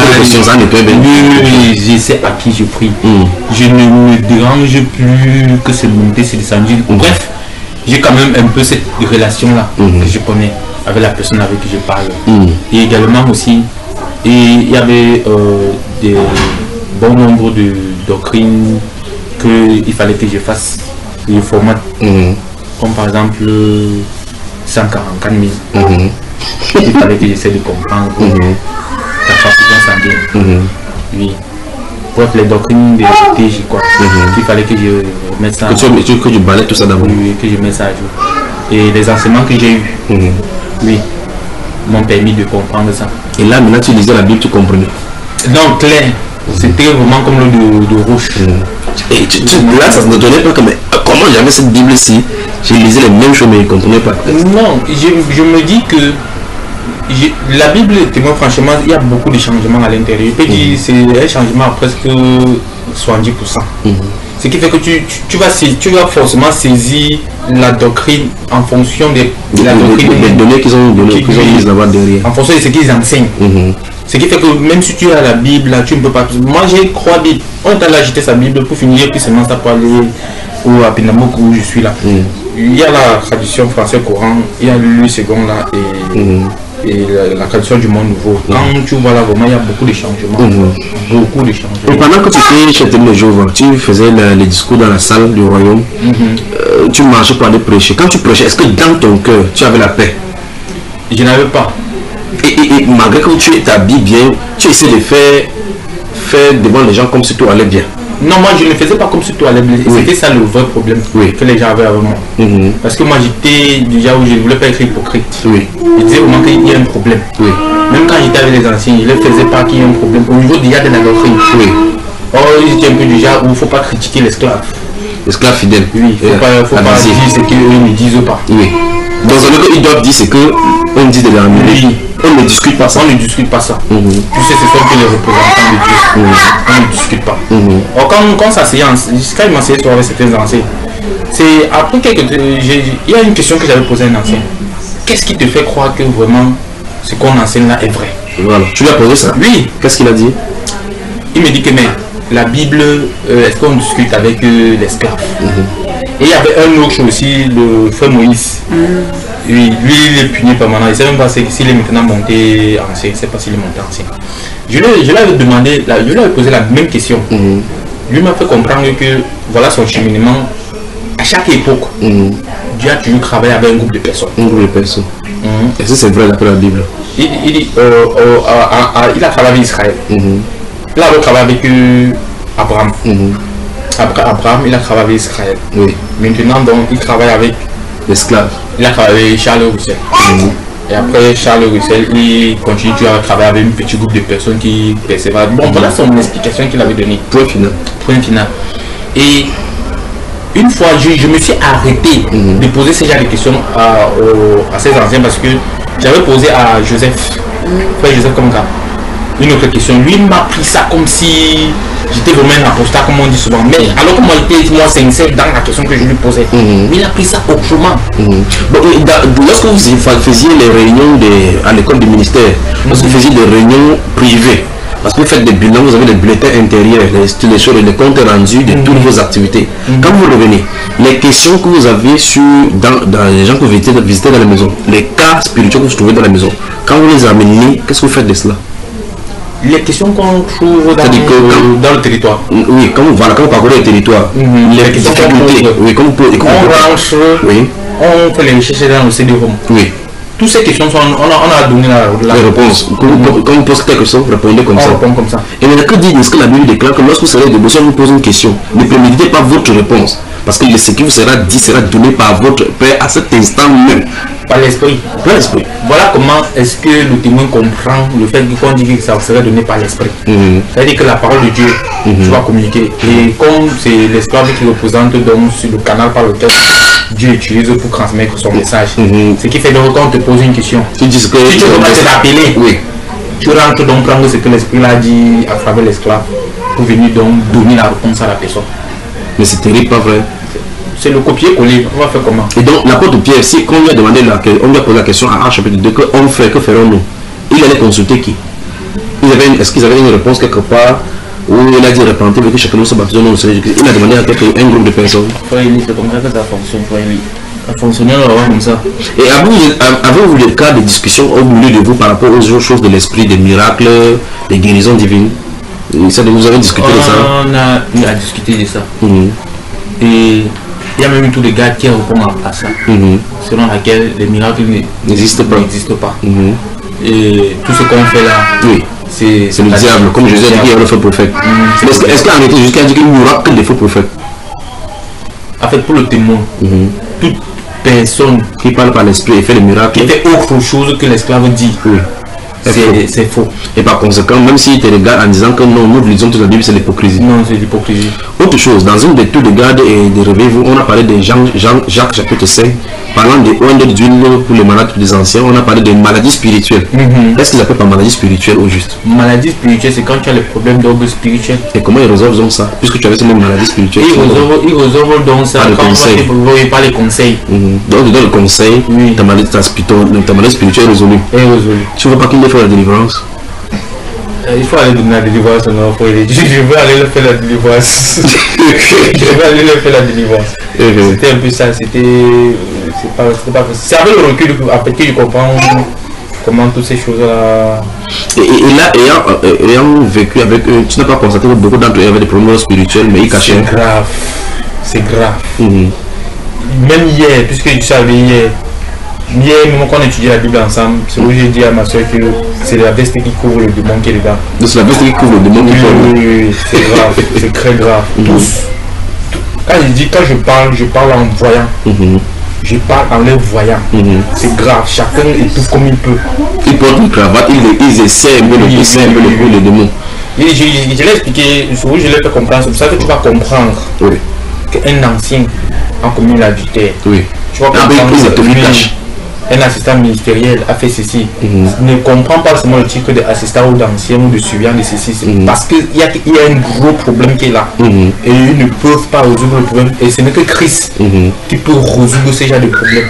je sais à qui je prie. Je ne me dérange plus que c'est monté, c'est descendu. Bref, j'ai quand même un peu cette relation là que je connais avec la personne avec qui je parle. Et également aussi, il y avait des bon nombre de doctrines qu'il fallait que je fasse les formats, comme par exemple 144 000. Il fallait que j'essaie de comprendre la transfusion sanguine. Oui. Bref, les doctrines de TJ quoi. Il fallait que je mette ça. Que tu balais tout ça d'abord. Oui, que je mette ça à jour. Et les enseignements que j'ai eu. oui, m'ont permis de comprendre ça. Et là, maintenant, tu lisais la Bible, tu comprenais. Donc, clair, c'était vraiment comme l'eau de roche. Et là, ça ne donnait pas comme comment j'avais cette Bible-ci. Je lisais les mêmes choses, mais je ne comprenais pas. Non, je me dis que la Bible, franchement, il y a beaucoup de changements à l'intérieur. Je peux dire c'est un changement à presque 70%. Ce qui fait que tu vas forcément saisir la doctrine en fonction des données qu'ils ont mises là-bas derrière. En fonction de ce qu'ils enseignent. Ce qui fait que même si tu as la Bible, là, tu ne peux pas. Moi, j'ai 3 Bibles. On t'a agité sa Bible pour finir, puis seulement ça pour aller à Pinamok où je suis là. Il y a la tradition française courant, il y a le second là et la tradition du monde nouveau. Quand tu vois là, vraiment, il y a beaucoup de changements. Beaucoup de changements. Et pendant que tu étais chez Témoin Jéhovah, tu faisais les discours dans la salle du royaume, tu marchais pour aller prêcher. Quand tu prêchais, est-ce que dans ton cœur, tu avais la paix? Je n'avais pas. Et malgré que tu t'habilles bien, tu essaies de faire devant les gens comme si tout allait bien. Non, moi je ne faisais pas comme si tout allait bien. C'était ça le vrai problème que les gens avaient avec moi. Parce que moi j'étais déjà où je ne voulais pas être hypocrite. Je disais vraiment qu'il y a un problème. Même quand j'étais avec les anciens, je ne faisais pas qu'il y ait un problème. Au niveau déjà de la doctrine. Oh, ils étaient un peu du genre où il ne faut pas critiquer l'esclave. L'esclave fidèle. Oui, il ne faut pas dire ce qu'eux ne disent pas. Dans un lieu, ils doivent dire ce qu'on dit de la mairie. On ne discute pas ça. On ne discute pas ça. Tu sais, ce sont que les représentants de Dieu. On ne discute pas. Or, quand ça séance, quand il m'enseignait avec certains anciens, c'est après il y a une question que j'avais posée à un ancien. Qu'est-ce qui te fait croire que vraiment ce qu'on enseigne là est vrai? Voilà. Tu lui as posé ça? Oui. Qu'est-ce qu'il a dit? Il me dit que mais la Bible, est-ce qu'on discute avec l'esclave? Et il y avait un autre aussi, le frère Moïse. Lui, il est puni permanent. Il ne sait même pas s'il est maintenant monté ancien. Je ne sais pas s'il est monté ancien. Je lui avais demandé, je lui avais posé la même question. Lui m'a fait comprendre que voilà son cheminement. À chaque époque, Dieu a toujours travaillé avec un groupe de personnes. Un groupe de personnes. Est-ce que c'est vrai d'après la Bible? Il dit, il a travaillé avec Israël. Il a travaillé avec Abraham. Après Abraham, il a travaillé avec Israël. Maintenant, donc, il travaille avec l'esclave. Il a travaillé avec Charles Roussel. Et après Charles Roussel, il continue à travailler avec un petit groupe de personnes qui persévèrent. Bon, voilà son explication qu'il avait donnée. Point final. Point final. Et une fois, je me suis arrêté de poser ce genre de questions à ces anciens parce que j'avais posé à Joseph, frère Joseph comme ça, une autre question. Lui m'a pris ça comme si j'étais vraiment un apostat, comme on dit souvent. Mais alors que moi j'étais sincère dans la question que je lui posais, mais il a pris ça autrement. Bon, lorsque vous faisiez les réunions à l'école du ministère, lorsque vous faisiez des réunions privées, parce que vous faites des bilans, vous avez des bulletins intérieurs, les comptes rendus de toutes vos activités. Quand vous revenez, les questions que vous avez dans les gens que vous visitez dans la maison, les cas spirituels que vous trouvez dans la maison, quand vous les amenez, qu'est-ce que vous faites de cela? Les questions qu'on trouve dans le territoire. Oui, quand vous parcourez le territoire, les difficultés, on rentre, on fait les recherches dans le CD-ROM. Toutes ces questions, on a donné la réponse. Quand vous posez quelque chose, vous répondez comme ça. Comme ça. Et maintenant, que dit, est-ce que la Bible déclare que lorsque vous serez debout, si on vous pose une question, ne préméditez pas votre réponse. Parce que ce qui vous sera dit sera donné par votre Père à cet instant même. Par l'esprit. Par l'esprit. Voilà comment est-ce que le témoin comprend le fait qu'on dit que ça serait donné par l'esprit. C'est-à-dire que la parole de Dieu, tu vas communiquer. Et comme c'est l'esclave qui représente donc sur le canal par lequel Dieu utilise pour transmettre son message. Ce qui fait donc quand on te pose une question, tu dis que si tu veux pas t'appeler, tu rentres donc prendre ce que l'esprit l'a dit à travers l'esclave pour venir donc donner la réponse à la personne. Mais c'est terrible, pas vrai? C'est le copier-coller, on va faire comment? Et donc l'apôtre Pierre, si on lui a demandé on lui a posé la question à Actes chapitre 2, que ferons-nous? Il allait consulter qui? Est-ce qu'ils avaient une réponse quelque part? Ou il a dit repentez, que chacun de nous se baptise au nom du Seigneur Jésus-Christ? Il a demandé à un groupe de personnes. C'est comme ça que ça fonctionne, ça fonctionnait comme ça. Et avez-vous des cas de discussion au milieu de vous par rapport aux choses de l'esprit, des miracles, des guérisons divines? Vous avez discuté de ça? On a discuté de ça. Et il y a même tous les gars qui répondent à ça, selon laquelle les miracles n'existent pas. Et tout ce qu'on fait là, c'est le diable, comme Jésus a dit qu'il y a le faux prophète. Est-ce qu'en réalité, jusqu'à dire qu'il n'y aura que des faux prophètes? En fait, pour le témoin, personne qui parle par l'esprit et fait le miracle. qui fait autre chose que l'esclave dit. Oui. C'est faux. Et par conséquent, même s'il te regarde en disant que non, nous lisons toute la Bible, c'est l'hypocrisie. Non, c'est l'hypocrisie. Autre chose, dans une des tours de garde et de réveil, on a parlé de Jacques chapitre 5, parlant de OND d'huile pour les malades des anciens, on a parlé de maladies spirituelles. Qu'est-ce qu'ils appellent par maladie spirituelle au juste? Maladie spirituelle, c'est quand tu as les problèmes d'ordre spirituel. Et comment ils résolvent donc ça? Puisque tu avais ces mêmes maladies spirituelles. Ils résolvent donc ça Par les conseils. Donc, tu donnes le conseil, Oui. ta maladie spirituelle est résolue. Tu ne veux pas qu'il me fasse la délivrance? Il faut aller donner la délivrance, non, je veux aller le faire la délivrance. Je veux aller le faire la délivrance. C'était un peu ça, c'est pas facile. C'est avec le recul après que je comprends comment toutes ces choses-là. Et là, ayant vécu avec eux, tu n'as pas constaté que beaucoup d'entre eux avaient des problèmes spirituels, mais ils cachaient. C'est grave. Même hier, puisque tu savais hier, même quand on étudiait la Bible ensemble, c'est où j'ai dit à ma soeur que c'est la veste qui couvre le démon qui est dedans. Donc c'est la veste qui couvre le démon qui est dedans. Oui, c'est grave, c'est très grave. Quand je parle en voyant. Je parle en les voyant. C'est grave, chacun étouffe comme il peut. Ils portent une cravate, ils essaient un peu de pousser un peu le démon. Je l'ai expliqué, je l'ai fait comprendre, c'est pour ça que tu vas comprendre qu'un ancien en commune l'adultère. Oui. Tu vas comprendre un assistant ministériel a fait ceci. Ne comprend pas seulement le titre d'assistant ou d'ancien ou de suivant de ceci. Parce qu'il y a un gros problème qui est là. Et ils ne peuvent pas résoudre le problème. Et ce n'est que Christ qui peut résoudre ce genre de problème.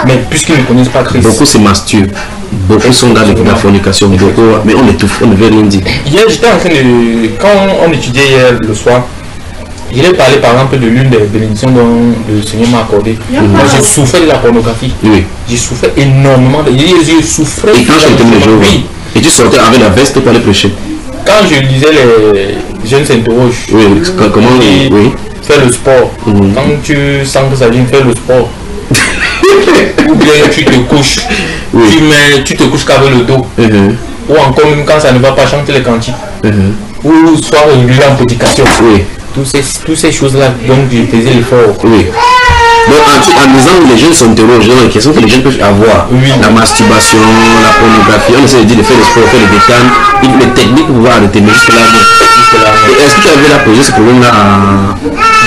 Mais puisqu'ils ne connaissent pas Christ. Beaucoup se masturbent. Beaucoup sont dans la fornication. Mais on étouffe, on ne veut rien dire. Hier, j'étais en train de... Quand on étudiait hier le soir, je l'ai parlé par exemple de l'une des bénédictions dont le Seigneur m'a accordé. Moi, j'ai souffert de la pornographie. Oui. J'ai souffert énormément. Je souffrais. Et quand j'étais le jour, oui. Et tu sortais avec la veste pour aller prêcher. Quand je lisais les jeunes s'interrogent. Oui, comment faire le sport. Quand tu sens que ça vient, faire le sport. Ou bien tu te couches. Tu te couches qu'avec le dos. Ou encore même quand ça ne va pas, chanter les cantiques. Ou soit régulier en prédication. Oui. Toutes ces choses-là, donc je faisais l'effort. Oui. Donc en disant que les jeunes s'interrogent dans les questions que les jeunes peuvent avoir, la masturbation, la pornographie, on essaie de dire de faire le sport, faire le décane, les techniques pour pouvoir arrêter, mais jusque là. Est-ce que tu avais la posé ce problème-là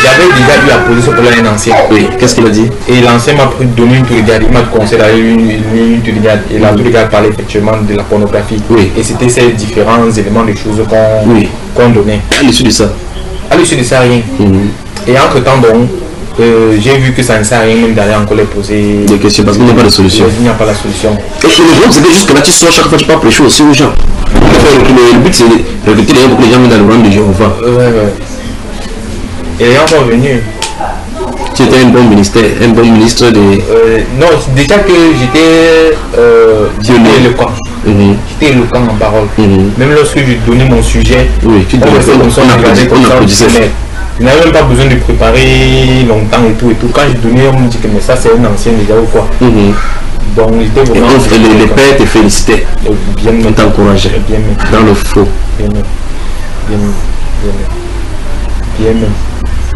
J'avais déjà eu à poser ce problème à un ancien. Oui, qu'est-ce qu'il a dit? Et l'ancien m'a donné une tourigade, il m'a conseillé d'aller une tourigade. Et la tourigade parlait effectivement de la pornographie. Oui. Et c'était ces différents éléments de choses qu'on donnait. À l'issue de ça? À l'issue de ça, rien. Et entre-temps, donc, j'ai vu que ça ne sert à rien même d'aller encore les poser des questions parce qu'il n'y a pas de solution. Il n'y a pas la solution. Et le problème, c'est que jusque là, tu sors chaque fois, tu parles prêcher aussi aux gens. Le but, c'est de recruter les gens pour que les gens viennent dans le rang de Jéhovah. Et les gens sont venus. Tu étais un bon ministre de... non, déjà que j'étais éloquent. J'étais éloquent en parole. Même lorsque je donnais mon sujet, on applaudissait. Je n'avais même pas besoin de préparer longtemps et tout. Quand je donnais, on me dit que mais ça c'est un ancien déjà ou quoi. Donc j'étais vraiment... Et les pères te félicitaient. Bien ils t'encourageaient. Dans le faux. Bien même.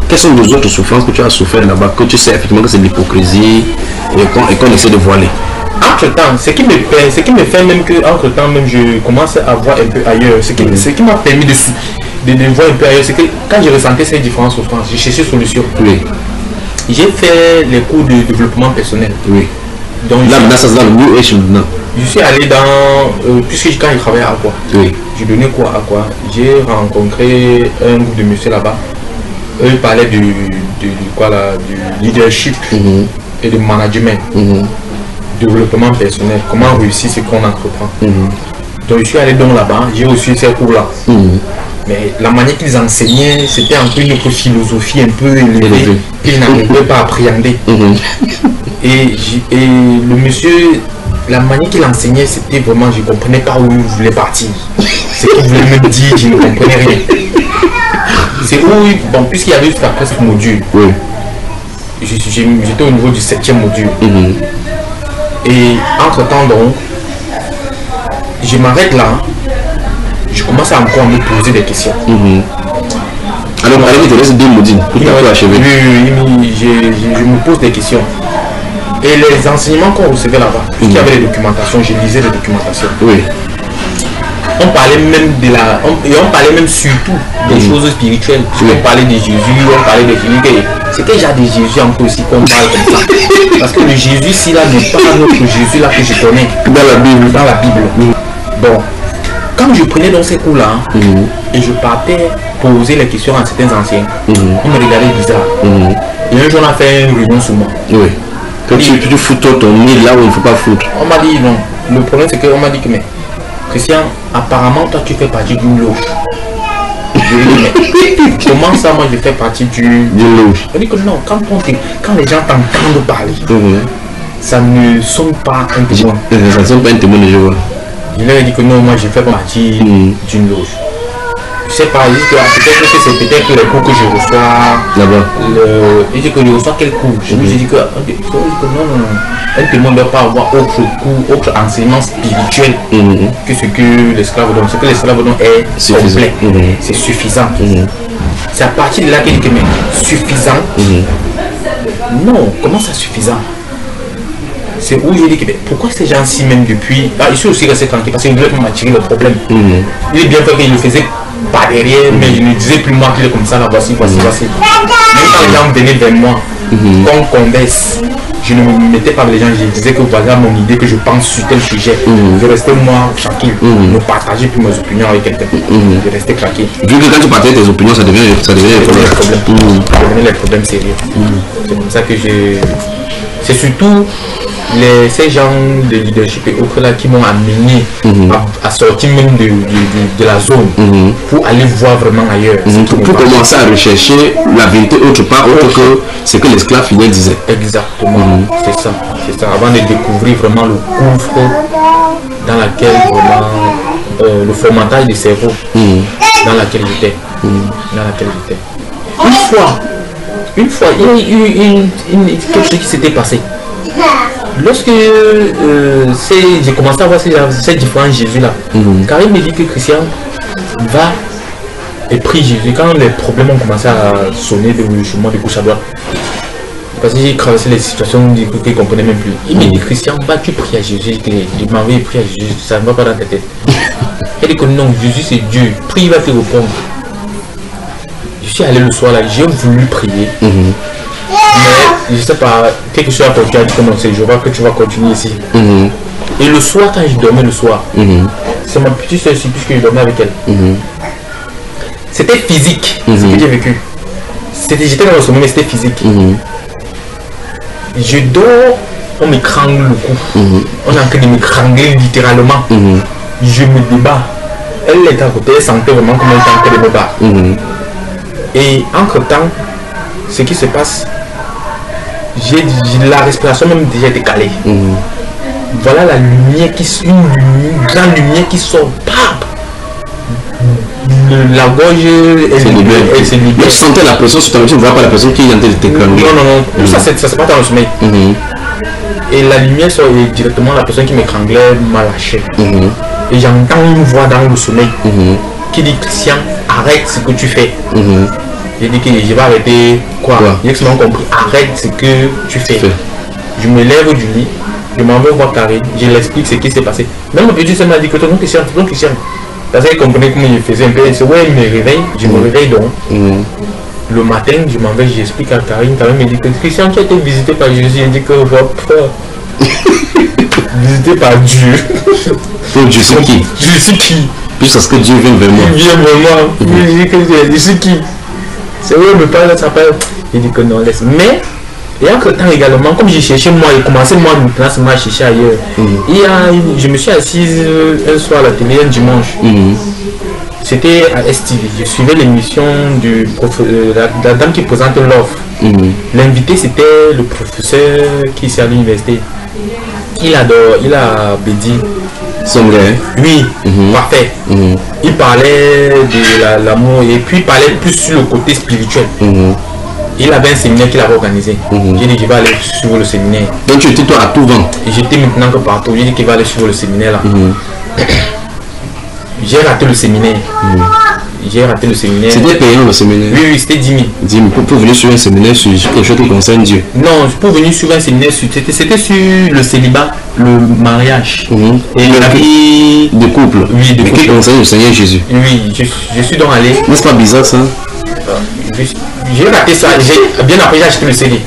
Quelles sont les autres souffrances que tu as souffert là-bas, que tu sais effectivement que c'est de l'hypocrisie et qu'on essaie de voiler? Entre-temps, ce qui me fait même que entre-temps même je commence à voir un peu ailleurs. Ce qui m'a permis de voir un peu ailleurs, c'est que quand j'ai ressenti ces différentes souffrances, j'ai cherché solution. Oui. J'ai fait les cours de développement personnel. Oui. Donc là maintenant ça c'est dans le New Age maintenant. Je suis allé dans puisque quand je travaillais à quoi. Oui. Je donnais quoi à quoi. J'ai rencontré un groupe de monsieur là-bas. Eux ils parlaient du leadership et du management. Développement personnel, comment réussir ce qu'on entreprend. Donc je suis allé donc là-bas, j'ai reçu ces cours-là. Mais la manière qu'ils enseignaient, c'était un peu une autre philosophie un peu élevée qu'ils n'arrivaient pas à appréhender. Et le monsieur, la manière qu'il enseignait, c'était vraiment, je ne comprenais pas où il voulait partir. Ce qu'il voulait me dire, je ne comprenais rien. C'est où, bon, puisqu'il y avait jusqu'à presque module, j'étais au niveau du 7e module. Et entre-temps donc, je m'arrête là, je commence à encore me poser des questions. Alors, il te reste 2 modules pour achever. Oui, je me pose des questions. Et les enseignements qu'on recevait là-bas, il y avait les documentations, je lisais les documentations. Oui. On parlait même on parlait même surtout des choses spirituelles. On parlait de Jésus, on parlait de Jésus. C'est quel genre de Jésus encore aussi qu'on parle comme ça? Parce que le Jésus ci là n'est pas notre Jésus là que je connais. Dans la Bible. Dans la Bible. Bon. Quand je prenais dans ces cours-là et je partais poser les questions à certains anciens, on me regardait bizarre. Et un jour on a fait une réunion sur moi. Oui. Quand tu fous ton nez là où il ne faut pas foutre. On m'a dit non. Le problème c'est qu'on m'a dit que mais Christian, apparemment toi tu fais partie d'une loge. Je lui dis mais comment ça moi je fais partie d'une loge? On dit que non, quand les gens t'entendent parler, ça ne sonne pas un témoin. Ça ne sonne pas un témoin de Jéhovah. Je leur ai dit que non, moi je fais partie d'une loge. Je sais pas, il dit que peut-être que c'est peut-être les cours que je reçois là-bas. Il dit que je reçois quel cours. Je me suis dit que non. Un témoin ne doit pas avoir autre cours, autre enseignement spirituel que ce que l'esclave donne. Ce que l'esclave donne est complet. C'est suffisant. C'est à partir de là qu'il dit que mais suffisant. Non, comment ça suffisant? C'est où je dis que pourquoi ces gens-ci même depuis... Ah, je suis aussi resté tranquille parce qu'il voulait m'attirer tirer le problème. Il est bien fait qu'il le faisait pas derrière, mais je ne disais plus moi qu'il est comme ça, là, voici. Même quand les gens venaient vers moi, qu'on converse, je ne me mettais pas avec les gens, je disais que voilà mon idée, que je pense sur tel sujet. Je restais moi tranquille, ne partageais plus mes opinions avec quelqu'un. Je restais tranquille. Vu que quand tu partages tes opinions, ça devient des problèmes. Ça devenait les problèmes sérieux. C'est comme ça que j'ai... C'est surtout ces gens de leadership et autres là qui m'ont amené à sortir même de la zone pour aller voir vraiment ailleurs. Pour commencer à rechercher la vérité autre part, autre que ce que l'esclave fidèle disait. Exactement, c'est ça. Avant de découvrir vraiment le gouffre dans lequel vraiment le formatage du cerveau dans laquelle j'étais. Une fois, il y a eu quelque chose qui s'était passé. Lorsque j'ai commencé à voir ces différents Jésus là, Karim me dit que Christian va et prie Jésus. Quand les problèmes ont commencé à sonner de chemin de gauche à droite, parce que j'ai traversé les situations qu'il ne comprenait même plus. Il me dit Christian, vas-tu prier à Jésus? Je m'avais prié à Jésus, ça ne va pas dans ta tête. Il dit que non, Jésus c'est Dieu, prie, il va te répondre. Je suis allé le soir là, j'ai voulu prier. Mais je sais pas, quelque chose à continuer à dire que non, c'est Jéhovah que tu vas continuer ici. Et le soir, quand je dormais le soir, c'est ma petite soeur ici, puisque je dormais avec elle. C'était physique, ce que j'ai vécu. J'étais dans le sommeil, mais c'était physique. Je dors, on me crangle le cou. On est en train de me crangler littéralement. Je me débat. Elle était à côté, elle sentait vraiment comme elle était en train de me battre. Et entre-temps, ce qui se passe, la respiration même déjà décalée. Voilà la lumière une grande lumière qui sort. La gorge, elle se libère. Tu sentais la pression sur ta main, tu ne vois pas la personne qui est en train de te crangler. Non. Tout ça, ça se passe dans le sommeil. Et la lumière sort et directement la personne qui me cranglait m'a lâché. Et j'entends une voix dans le sommeil qui dit Christian, arrête ce que tu fais. J'ai dit que je vais arrêter quoi? J'ai seulement compris, arrête ce que tu fais. Je me lève du lit, je m'en vais voir Karine, je l'explique ce qui s'est passé. Même le petit m'a dit que non Christian. Parce qu'elle comprenait comment je faisais un peu. C'est ouais, il me réveille, je me réveille donc. Le matin, je m'en vais, j'explique à Karine. Karine me dit que Christian, tu as été visité par Jésus. Elle dit que visité par Dieu. Donc je sais qui? Je sais qui? Juste parce que Dieu vient vers moi. Il vient vers moi. Il dit que je sais qui? C'est vrai, me parle, ça parle. Il dit que non, laisse. Mais, et entre-temps également, comme j'ai cherché moi, j'ai commencé moi à chercher ailleurs. Je me suis assise un soir à la télé, un dimanche. C'était à STV. Je suivais l'émission de la dame qui présente l'offre. L'invité c'était le professeur qui est à l'université. Il a Bédi. Sommet. Oui, parfait. Il parlait de l'amour et puis il parlait plus sur le côté spirituel. Il avait un séminaire qu'il avait organisé. J'ai dit qu'il va aller suivre le séminaire. Donc tu étais toi à tout vent. Et j'étais maintenant que partout. J'ai dit qu'il va aller suivre le séminaire là. J'ai raté le séminaire. j'ai raté le séminaire. C'était payant le séminaire? Oui, c'était 10 000. 10 000 pour venir sur un séminaire sur quelque chose qui concerne Dieu? Non, pour venir sur un séminaire, c'était sur le célibat, le mariage et la vie de couple. Oui, de couple. Qui concerne le Seigneur Jésus. Oui, je suis donc allé. N'est-ce pas bizarre ça? J'ai raté ça. Bien après, j'ai acheté le CD.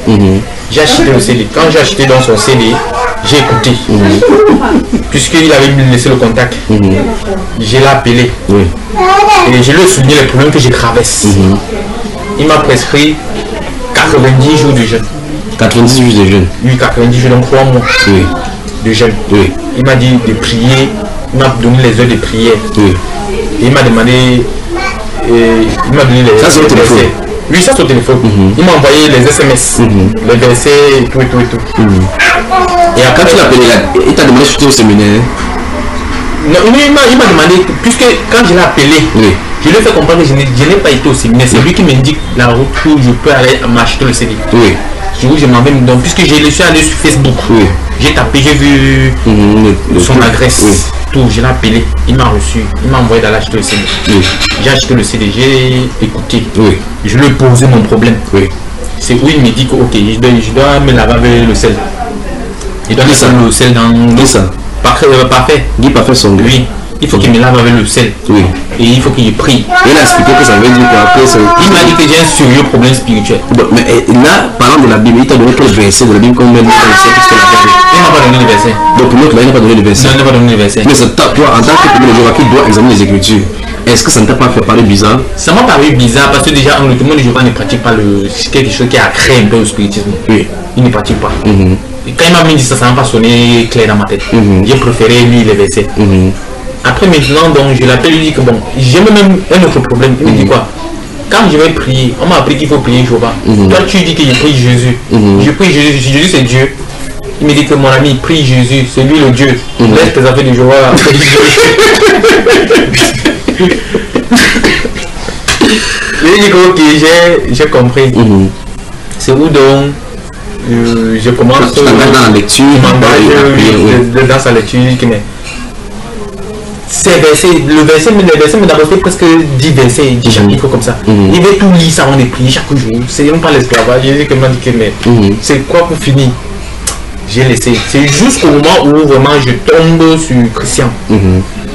J'ai acheté le CD. Quand j'ai acheté dans son CD, j'ai écouté. Puisqu'il avait laissé le contact. Je l'ai appelé. Et je lui ai souligné les problèmes que j'ai traversés. Il m'a prescrit 90 jours de jeûne. 90 jours de jeûne? Oui, 90 jours, donc 3 mois de jeûne. Il m'a dit de prier. Il m'a donné les heures de prière. Et il m'a demandé... il m'a donné les... Ça, c'est au téléphone? Oui, ça c'est au téléphone. Il m'a envoyé les SMS, les versets et tout et tout et tout. Et après, quand tu l'as appelé, il t'a demandé si tu es au séminaire? Non, il m'a demandé, puisque quand je l'ai appelé, je lui ai fait comprendre que je n'ai pas été au séminaire. C'est lui qui m'indique la route où je peux aller m'acheter le CD. Je m'en vais, donc puisque je suis allé sur Facebook, j'ai tapé, j'ai vu son adresse, tout, je l'ai appelé, il m'a reçu, il m'a envoyé d'aller acheter le CD. J'ai acheté le CD, j'ai écouté, je lui ai posé mon problème. C'est où il me dit que ok, je dois me laver avec le sel. Il doit mettre le sel dans l'eau. Parfait. Guy Parfait son. Oui. Il faut qu'il me lave avec le sel. Et il faut qu'il prie. Il a expliqué que ça veut dire qu'après il m'a dit que j'ai un sérieux problème spirituel. Mais là, parlant de la Bible, il t'a donné quel verset de la Bible comme même dans le ciel, puisque la Bible. Il m'a pas donné le verset. Donc pour l'autre, il n'a pas donné le verset. Non, il n'a pas donné le verset. Mais c'est toi, en tant que premier Jéhovah qui doit examiner les Écritures, est-ce que ça ne t'a pas fait parler bizarre? Ça m'a paru bizarre parce que déjà, le témoin de Jéhovah ne pratique pas quelque chose qui a créé un peu le spiritisme. Il ne pratique pas. Et quand il m'a dit ça, ça m'a pas sonné clair dans ma tête. J'ai préféré lire les versets. Après maintenant, donc, je l'appelle, lui dis que bon, j'ai même un autre problème. Il me dit quoi? Quand je vais prier, on m'a appris qu'il faut prier Jéhovah. Toi tu dis que je prie Jésus. Je prie Jésus, Jésus c'est Dieu. Il me dit que mon ami prie Jésus, c'est lui le Dieu. Laisse tes affaires de Jéhovah. Il dit que ok, j'ai compris. C'est où donc je commence dans la lecture, dans sa lecture, mais ces versets, le verset me d'abord presque 10 versets, 10 chapitres comme ça. Il veut tout lire ça avant de prier chaque jour. C'est même pas l'esclavage. J'ai dit que m'a dit que mais c'est quoi pour finir? J'ai laissé. C'est jusqu'au moment où vraiment je tombe sur Christian.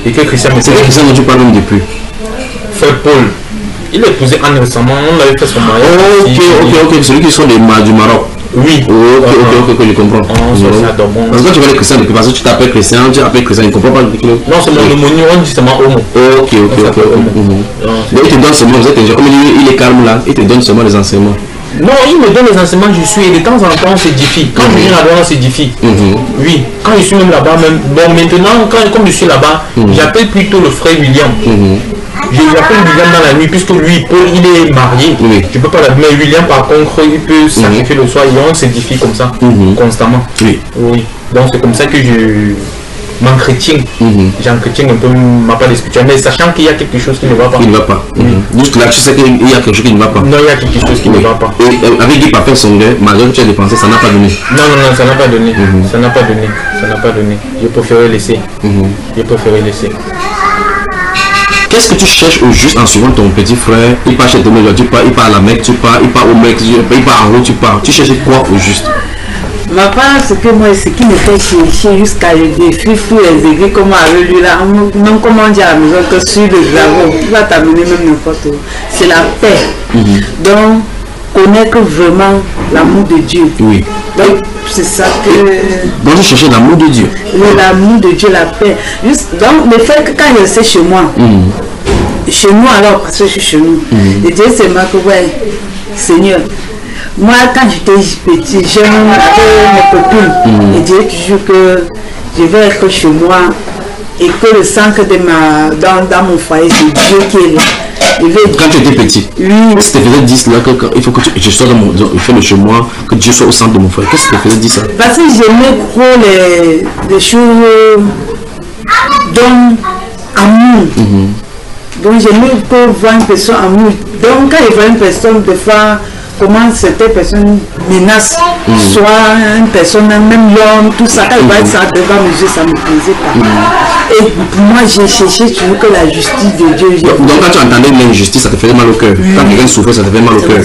Et que Christian me dit. C'est Christian dont tu parles même depuis. Frère Paul. Il a épousé Anne récemment, on avait fait son mariage. Ok, celui qui sont du Maroc. Oui. Ok, je comprends. Parce que quand tu vois les chrétiens, parce que tu t'appelles chrétien, tu appelles chrétien, il ne comprend pas. Non, c'est mon homonyme, on dit justement homo. Ok. Donc il te donne seulement, comme il est calme là, il te donne seulement les enseignements. Non, il me donne les enseignements, je suis, et de temps en temps on s'édifie. Quand je viens là-bas, on s'édifie. Oui, quand je suis même là-bas, même. Bon, maintenant, comme je suis là-bas, j'appelle plutôt le frère William. Je l'appelle William dans la nuit, puisque lui, Paul, il est marié. Je peux pas l'appeler. Mais William, par contre, il peut sacrifier le soir et on s'édifie comme ça, constamment. Oui. Donc c'est comme ça que je m'entretiens. J'entretiens un peu ma part spirituelle, mais sachant qu'il y a quelque chose qui ne va pas. Il ne va pas. Juste là, tu sais qu'il y a quelque chose qui ne va pas. Non, il y a quelque chose qui ne va pas. Et avec Guy Parfait son gars, malgré que tu as dépensé, ça n'a pas donné. Non, ça n'a pas donné. Ça n'a pas donné. Ça n'a pas donné. J'ai préféré laisser. J'ai préféré laisser. Qu'est-ce que tu cherches au juste en suivant ton petit frère? Il part chez ton mec, tu pars, il part à la Mecque, tu pars, il part au Mecque, il part en haut, tu pars. Tu cherches quoi au juste? Ma part, ce que moi, ce qui me fait chercher jusqu'à le défi pour les églises, comme avec lui là, même comme on dit à la maison, que sur le dragon, tu vas t'amener même n'importe où. C'est la paix. Donc, connaître vraiment l'amour de Dieu. Oui. Donc, c'est ça que... Donc, tu cherches l'amour de Dieu. L'amour de Dieu, la paix. Juste, donc, le fait que quand je sais chez moi, chez nous alors, parce que je suis chez nous, et Dieu c'est moi que, ouais, Seigneur, moi quand j'étais petit, j'aime avec mes copines, et Dieu toujours que je vais être chez moi, et que le centre de dans mon foyer, c'est Dieu qui est là. Quand tu étais petit, qu'est-ce que tu faisais dire là il faut que je sois dans mon fais le chez moi, que Dieu soit au centre de mon foyer? Qu'est-ce que tu faisais dire ça? Parce que j'aimais trop les choses dont amour. Donc j'aimais voir une personne amour. Donc quand je vois une personne, des fois, comment cette personne menace, soit une personne, même l'homme, tout ça, quand il va être ça devant mes yeux, ça ne me plaisait pas. Et moi, j'ai cherché toujours que la justice de Dieu. Donc quand tu entendais l'injustice, ça te faisait mal au cœur. Quand quelqu'un souffrait, ça te faisait mal au cœur.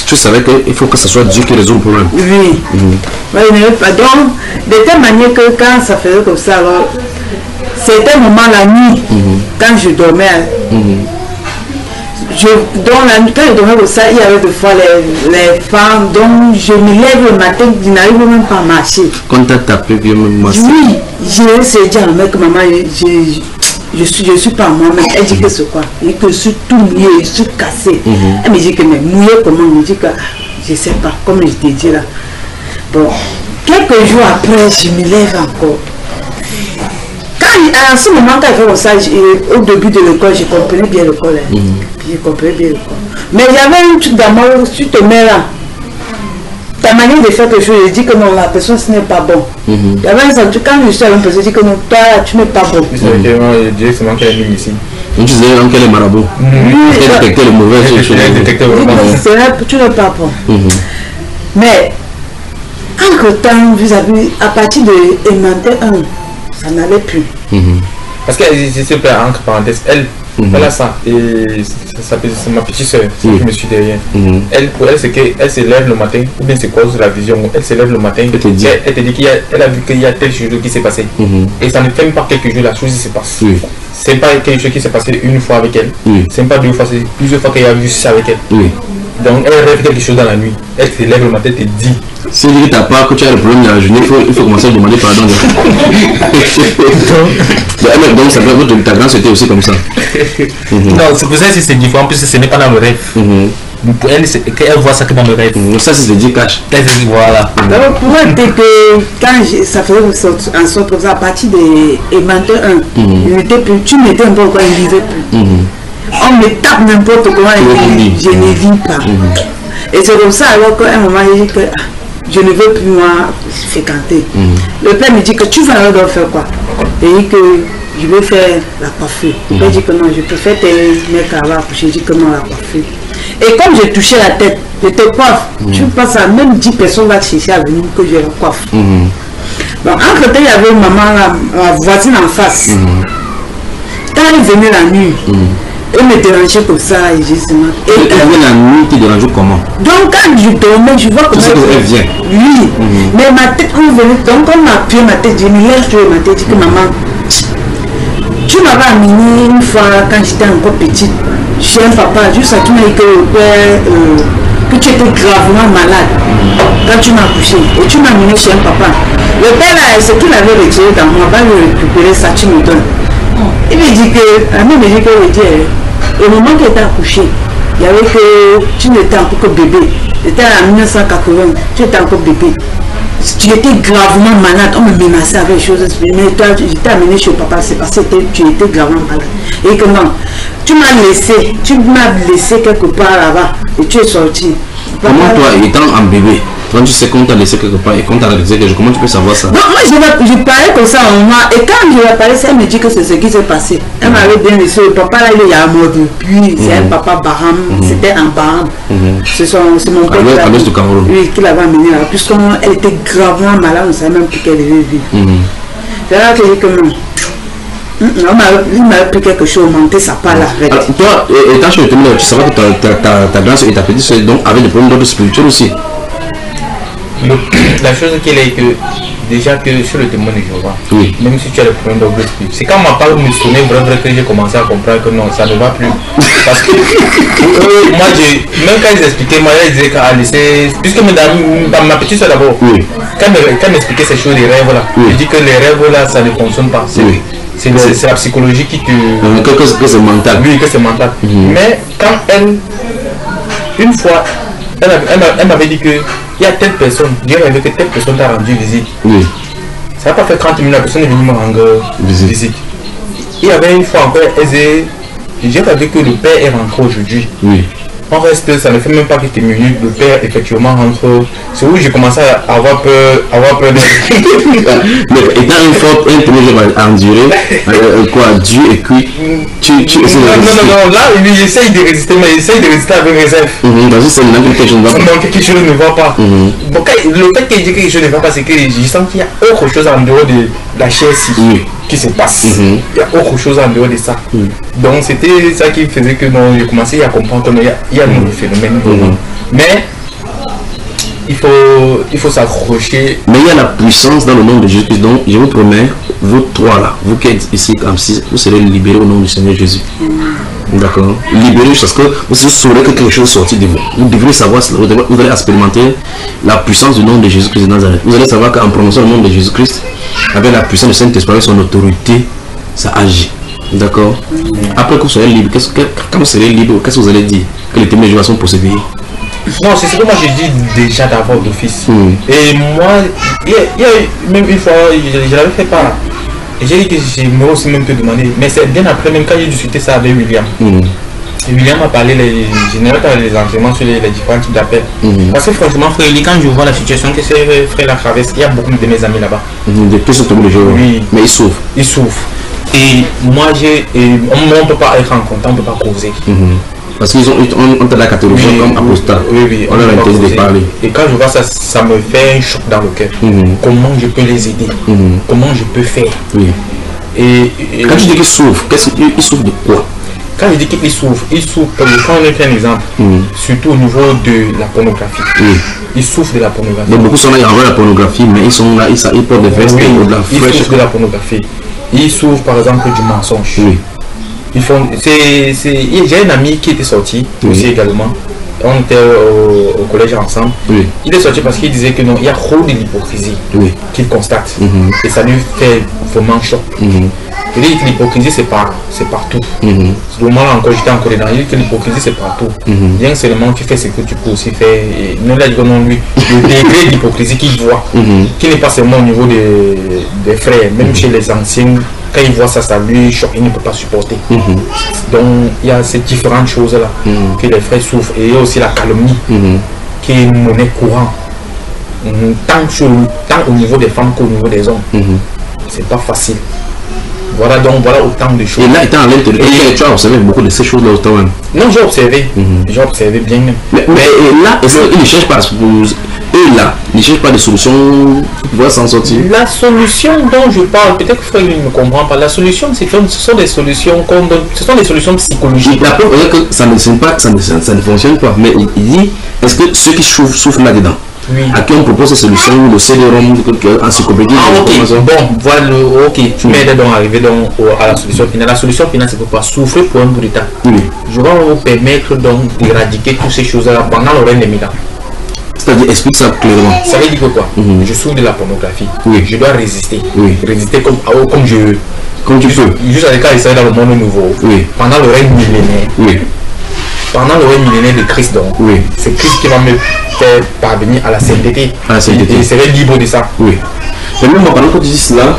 Tu savais qu'il faut que ce soit Dieu qui résout le problème. Oui. Ouais, pas. Donc, de telle manière que quand ça faisait comme ça, alors, c'était un moment la nuit, quand je dormais. Dans la nuit, quand je dormais comme ça, il y avait des fois les femmes, donc je me lève le matin, je n'arrive même pas à marcher. Quand tu as tapé, puis même moi. Oui, j'ai essayé de dire à ma mère que maman, je suis pas moi-même. Elle dit que c'est quoi? Elle dit que je suis tout mouillé, je suis cassé. Elle me dit que mais mouillé comment? Elle me dit que je sais pas, comme je t'ai dit là. Bon, quelques jours après, je me lève encore. À ce moment, quand je fais ça, au début de l'école, je comprenais bien l'école. Je comprenais bien l'école. Mais il y avait un truc d'amour, tu te mets là. Ta manière de faire quelque chose, je dis que non, la personne, ce n'est pas bon. Il y avait un truc, quand je suis avec une personne, je dis que non, toi, tu n'es pas bon. C'est directement qu'elle est venue ici. Tu disais qu'elle est marabout. Elle détectait le mauvais. Tu n'es pas bon. Mais, entre-temps, vous avez, à partir de aimanté 1, ça n'allait plus. Parce qu'elle, s'il te plaît, entre parenthèses, elle a ça. Et c'est ma petite soeur, je me suis derrière. Elle, pour elle, c'est qu'elle se lève le matin, ou bien c'est quoi la vision. Elle se lève le matin, elle te dit qu'elle a vu qu'il y a telle chose qui s'est passée. Et ça ne fait même pas quelques jours, la chose qui se passe. C'est pas quelque chose qui s'est passé une fois avec elle. C'est pas 2 fois, c'est plusieurs fois qu'elle a vu ça avec elle. Donc elle rêve quelque chose dans la nuit. Elle se lève le matin, te dit. Si tu n'as pas, que tu as le problème de la journée, il faut commencer à demander pardon. Donc ça fait ta grand c'était aussi comme ça. Non, c'est pour ça que c'est différent, puisque ce n'est pas dans le rêve. Pour elle, qu'elle voit ça que dans le rêve. Ça c'est dit cash. Voilà. Donc pour elle, que quand ça faisait en sorte comme ça, à partir de aimanté 1, tu m'étais un peu quoi, il ne vivait plus. On me tape n'importe comment, je ne vis pas. Et c'est comme ça alors qu'à un moment, il dit que je ne veux plus moi fréquenter. Le père me dit que tu vas alors faire quoi? Il dit que je vais faire la coiffure. Il dit que non, je préfère tes mecs à avoir accouché. Je dis que non, la coiffure. Et comme j'ai touché la tête, je te coiffe. Tu passes à même 10 personnes vont chercher à venir que je la coiffe. Donc entre temps, il y avait une maman, la voisine en face. Quand elle venait la nuit, elle me dérangeait comme ça et justement. Et la nuit, tu déranges comment? Donc quand je dormais, je vois comment elle vient. Oui. Mais ma tête, on venait, donc on m'a appuyé ma tête, je me lève sur ma tête, je dis que maman, tu m'avais amené une fois quand j'étais encore petite chez un papa, juste à qui m'a dit que tu étais gravement malade quand tu m'as accouché. Et tu m'as amené chez un papa. Le père là, ce qu'il avait retiré dans moi, va le récupérer, ça tu me donnes. Il me dit que, la mère me dit que au moment qu'elle était accouchée, il y avait que tu n'étais encore que bébé. C'était en 1980, tu étais encore bébé. Tu étais gravement malade, on me menaçait avec des choses. Mais toi, j'étais amené chez papa, c'est parce que tu étais gravement malade. Et que non, tu m'as laissé quelque part là-bas et tu es sorti. Comment toi, étant un bébé, quand tu sais qu'on t'a laissé quelque part et qu'on t'a réalisé quelque chose, comment tu peux savoir ça? Donc moi je parlais comme ça en moi et quand je lui ai parlé, elle me dit que c'est ce qui s'est passé. Elle m'avait bien laissé, le papa là il est mort depuis, c'est un papa Baham, c'était un Baham. C'est mon père qui l'avait amené là, puisqu'elle était gravement malade, on ne savait même plus qu'elle devait vivre. C'est là que j'ai dit que non. Il m'a pris quelque chose, monter sa part là. Alors, toi, étant chez le témoin, tu savais que ta grande soeur et ta petite soeur avaient des problèmes d'ordre spirituel aussi. La chose qu'il est que déjà que sur le témoin de Jéhovah, même si tu as le problème d'ordre spirituel, c'est quand ma part me sonnait vrai que j'ai commencé à comprendre que non, ça ne va plus. Parce que moi, même quand ils expliquaient, moi, ils disaient qu'à laisser, puisque dans ma petite soeur d'abord, quand ils m'expliquaient ces choses, les rêves là, je dis que les rêves là, ça ne fonctionne pas. C'est la psychologie qui te... Que c'est mental. Oui, que c'est mental. Mais quand elle, une fois, elle m'avait dit que il y a telle personne, Dieu avait que telle personne t'a rendu visite. Ça n'a pas fait 30 minutes, la personne est venue me rendre visite. Il y avait une fois encore, j'ai vu que le père est rentré aujourd'hui. On reste, ça ne fait même pas quelques minutes, le père effectivement rentre. C'est où j'ai commencé à avoir peur de... Mais étant un témoin à endurer, quoi, Dieu est cuit, tu essaies de résister. Non, là, il essaye de résister, mais il essaye de résister avec réserve. Parce que c'est quelque chose ne va pas. Non, quelque chose ne va pas. Bon, le fait qu'il dit que quelque chose ne va pas, c'est que je sens qu'il y a autre chose en dehors de la chair qui se passe. Il y a autre chose en dehors de ça. Donc c'était ça qui faisait que j'ai commencé à comprendre qu'il y a un phénomène. Mais il faut s'accrocher. Mais il y a la puissance dans le nom de Jésus. Donc je vous promets, vous trois là, vous qui êtes ici comme si vous serez libérés au nom du Seigneur Jésus. D'accord. Libérés parce que vous saurez que quelque chose est sorti de vous. Vous devrez savoir, vous allez expérimenter la puissance du nom de Jésus-Christ de Nazareth. Vous allez savoir qu'en prononçant le nom de Jésus-Christ, avec la puissance du Saint-Esprit, son autorité, ça agit. D'accord. Après que vous serez libre, quand vous serez libre, qu'est-ce que vous allez dire? Que les témoins sont pour s'éveiller? Non, c'est ce que moi je dis déjà d'abord d'office. Et moi, il y a même une fois, je l'avais fait part. Et j'ai dit que j'aimerais aussi même te demander, mais c'est bien après, même quand j'ai discuté ça avec William. Et William a parlé, je n'ai pas les enseignements sur les différents types d'appels. Parce que franchement, frère, quand je vois la situation que ces frères la traversent, il y a beaucoup de mes amis là-bas. Depuis ce tour de jour, oui. Mais ils souffrent. Ils souffrent. Et moi, on ne peut pas être en contact, on ne peut pas causer. Parce qu'ils ont la catégorie comme apostat. Oui, on leur interdit de parler. Et quand je vois ça, ça me fait un choc dans le cœur. Comment je peux les aider? Comment je peux faire? Et quand tu dis qu'ils souffrent, ils souffrent de quoi? Quand je dis qu'ils souffrent, quand on fait un exemple, surtout au niveau de la pornographie. Ils souffrent de la pornographie. Donc beaucoup sont là, ils envoient la pornographie, mais ils sont là, ils portent des vestes ou de la fraîche. Ils souffrent de la pornographie. Ils souffrent par exemple du mensonge. J'ai un ami qui était sorti aussi également. On était au collège ensemble. Il est sorti parce qu'il disait que non, il y a trop de l'hypocrisie qu'il constate. Et ça lui fait vraiment choc. Il dit que l'hypocrisie c'est partout. Ce moment-là encore, j'étais encore dedans. Il dit que l'hypocrisie c'est partout. Bien seulement tu fais ce que tu peux aussi faire. Et nous là, non lui, le degré d'hypocrisie qu'il voit, qui n'est pas seulement au niveau des frères, même chez les anciens. Quand il voit ça, ça lui choque, il ne peut pas supporter. Donc il y a ces différentes choses-là que les frères souffrent. Et il y a aussi la calomnie qui est une monnaie courante. Tant au niveau des femmes qu'au niveau des hommes. C'est pas facile. Voilà donc voilà autant de choses. Et là, étant à l'intérieur, tu as observé beaucoup de ces choses-là autant même. Non, j'ai observé. J'ai observé bien même. Mais là, est-ce qu'ils ne cherchent pas eux là, ils ne cherchent pas de solutions pour pouvoir s'en sortir? La solution dont je parle, peut-être que frère ne me comprend pas. La solution, ce sont des solutions qu'on donne, ce sont des solutions psychologiques. La preuve est que ça ne fonctionne pas. Mais il dit, est-ce que ceux qui souffrent là-dedans, à qui on propose cette solution, le CD-ROM, encyclopédie, bon, voilà, tu m'aides donc à arriver à la solution finale. La solution finale, c'est pourquoi souffrir pour un bout de temps. Je vais vous permettre donc d'éradiquer toutes ces choses-là pendant le règne des millénaires. C'est-à-dire, explique ça clairement. Ça veut dire quoi? Je souffre de la pornographie. Je dois résister. Résister comme je veux. Comme tu peux. Juste avec quand il s'agit dans le monde nouveau. Pendant le règne millénaire. Pendant le règne millénaire de Christ, donc. C'est Christ qui va me faire parvenir à la sainteté. Et il serait libre de ça. Mais moi, pendant que tu dis cela,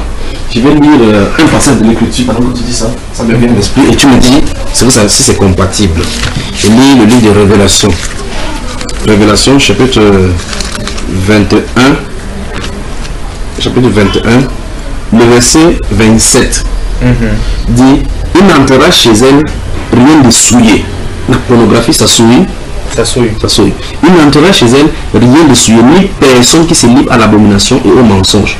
je vais lire un passage de l'écriture. Pendant que tu dis ça, ça me vient à l'esprit. Et tu me dis, si c'est compatible. Je lis le livre de Révélation. Révélation, chapitre 21, le verset 27 dit, il n'entrera chez elle rien de souillé. La pornographie, ça souille. Il n'entrera chez elle rien de souillé, ni personne qui se livre à l'abomination et au mensonge.